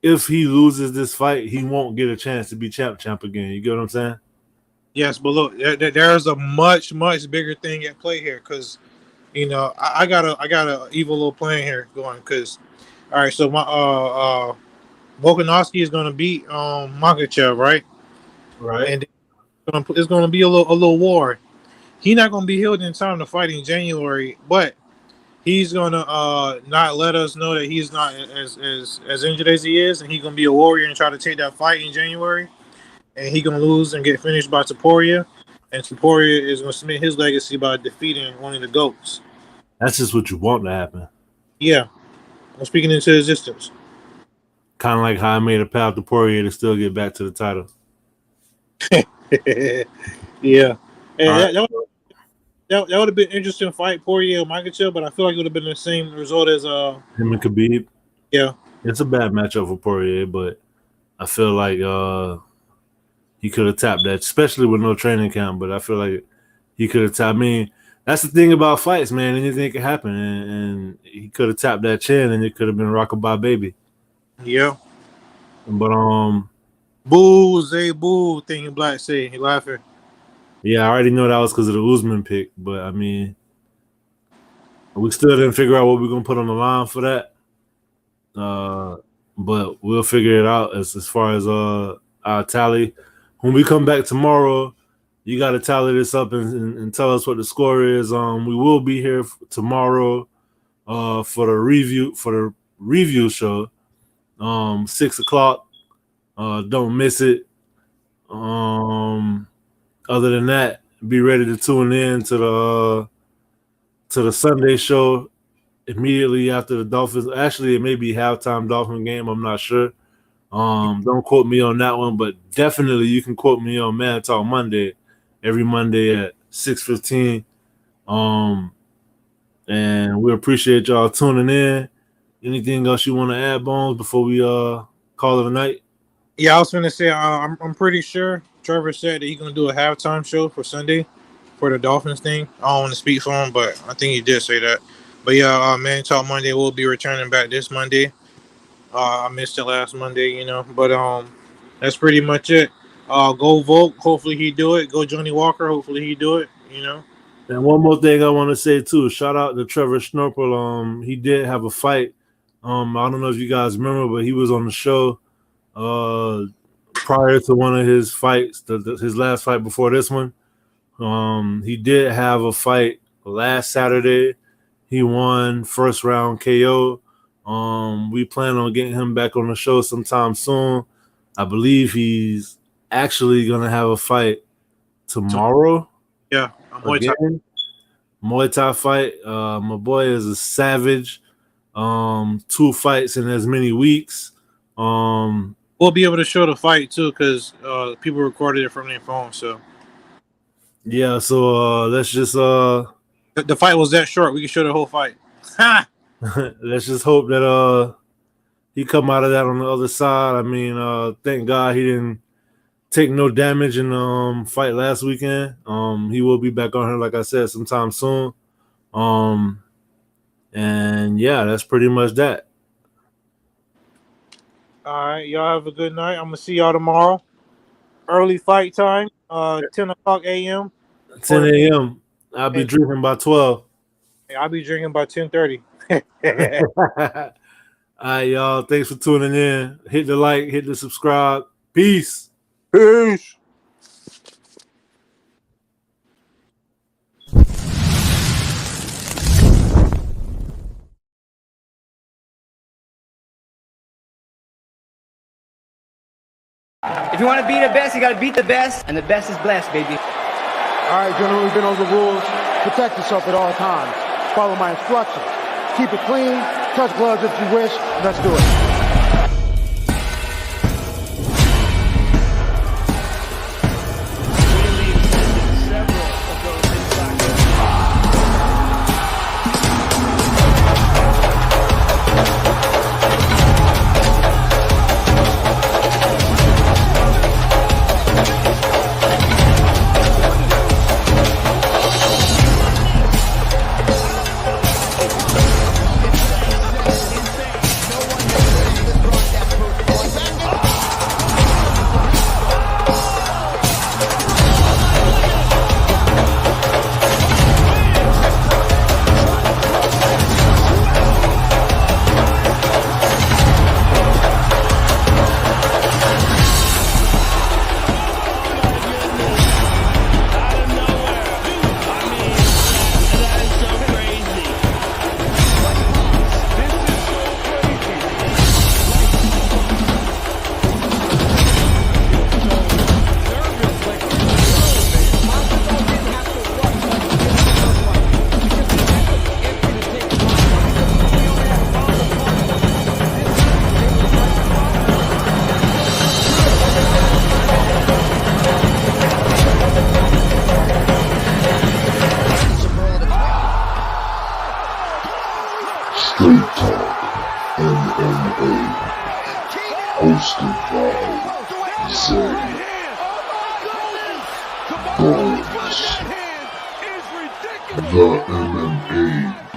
if he loses this fight, he won't get a chance to be champ again. You get what I'm saying? Yes, but look, there's a much bigger thing at play here because, I got a evil little plan here going because, all right, so my Volkanovski is going to beat Makhachev, right? Right. And it's going to be a little war. He's not going to be healed in time to fight in January, but he's going to not let us know that he's not as injured as he is, and he's going to be a warrior and try to take that fight in January, and he's going to lose and get finished by Topuria, and Topuria is going to cement his legacy by defeating one of the GOATs. That's just what you want to happen. Yeah. I'm speaking into existence. Kind of like how I made a path to Poirier to still get back to the title. Yeah. And right. that would have been an interesting fight, Poirier or Makhachev, but I feel like it would have been the same result as him and Khabib. Yeah. It's a bad matchup for Poirier, but I feel like he could have tapped that, especially with no training camp, but I feel like he could have tapped. I mean, that's the thing about fights, man. Anything can happen, and he could have tapped that chin, and it could have been Rockabye Baby. Yeah. But boo, Zay, boo, Thinking Black say he laughing. Yeah, I already know that was because of the Usman pick, but I mean, we still didn't figure out what we're gonna put on the line for that. But we'll figure it out as far as our tally. When we come back tomorrow, you got to tally this up and tell us what the score is. We will be here tomorrow for the review show. 6 o'clock. Don't miss it. other than that, be ready to tune in to the Sunday show immediately after the Dolphins. Actually, it may be halftime Dolphin game. I'm not sure. Don't quote me on that one, but definitely you can quote me on Man Talk Monday, every Monday at 6:15. And we appreciate y'all tuning in. Anything else you want to add, Bones, before we call it a night? Yeah, I was going to say, I'm pretty sure Trevor said that he's going to do a halftime show for Sunday for the Dolphins thing. I don't want to speak for him, but I think he did say that. But yeah, Man Talk Monday will be returning back this Monday. I missed it last Monday, you know, but that's pretty much it. Go Volk. Hopefully he do it. Go Johnny Walker. Hopefully he do it, you know. And one more thing I want to say too. Shout out to Trevor Schnorpel. He did have a fight. I don't know if you guys remember, but he was on the show prior to one of his fights, his last fight before this one. He did have a fight last Saturday. He won first round KO. We plan on getting him back on the show sometime soon. I believe he's actually gonna have a fight tomorrow. Yeah, Muay Thai fight. My boy is a savage. 2 fights in as many weeks. We'll be able to show the fight too, because people recorded it from their phone. So yeah, so let's just the fight was that short. We can show the whole fight. Let's just hope that he come out of that on the other side. I mean, thank God he didn't take no damage in the fight last weekend. He will be back on here, like I said, sometime soon. And yeah, that's pretty much that. All right, y'all have a good night. I'm gonna see y'all tomorrow. Early fight time, 10 o'clock a.m. 10 a.m. I'll be drinking by 12. I'll be drinking by 10:30. All right, y'all. Thanks for tuning in. Hit the like, hit the subscribe. Peace. Peace. If you want to be the best, you got to beat the best, and the best is blessed, baby. All right, gentlemen, we've been over the rules. Protect yourself at all times. Follow my instructions. Keep it clean. Touch gloves if you wish. Let's do it. Straight Talk MMA, hosted by Zay and Bonez, the MMA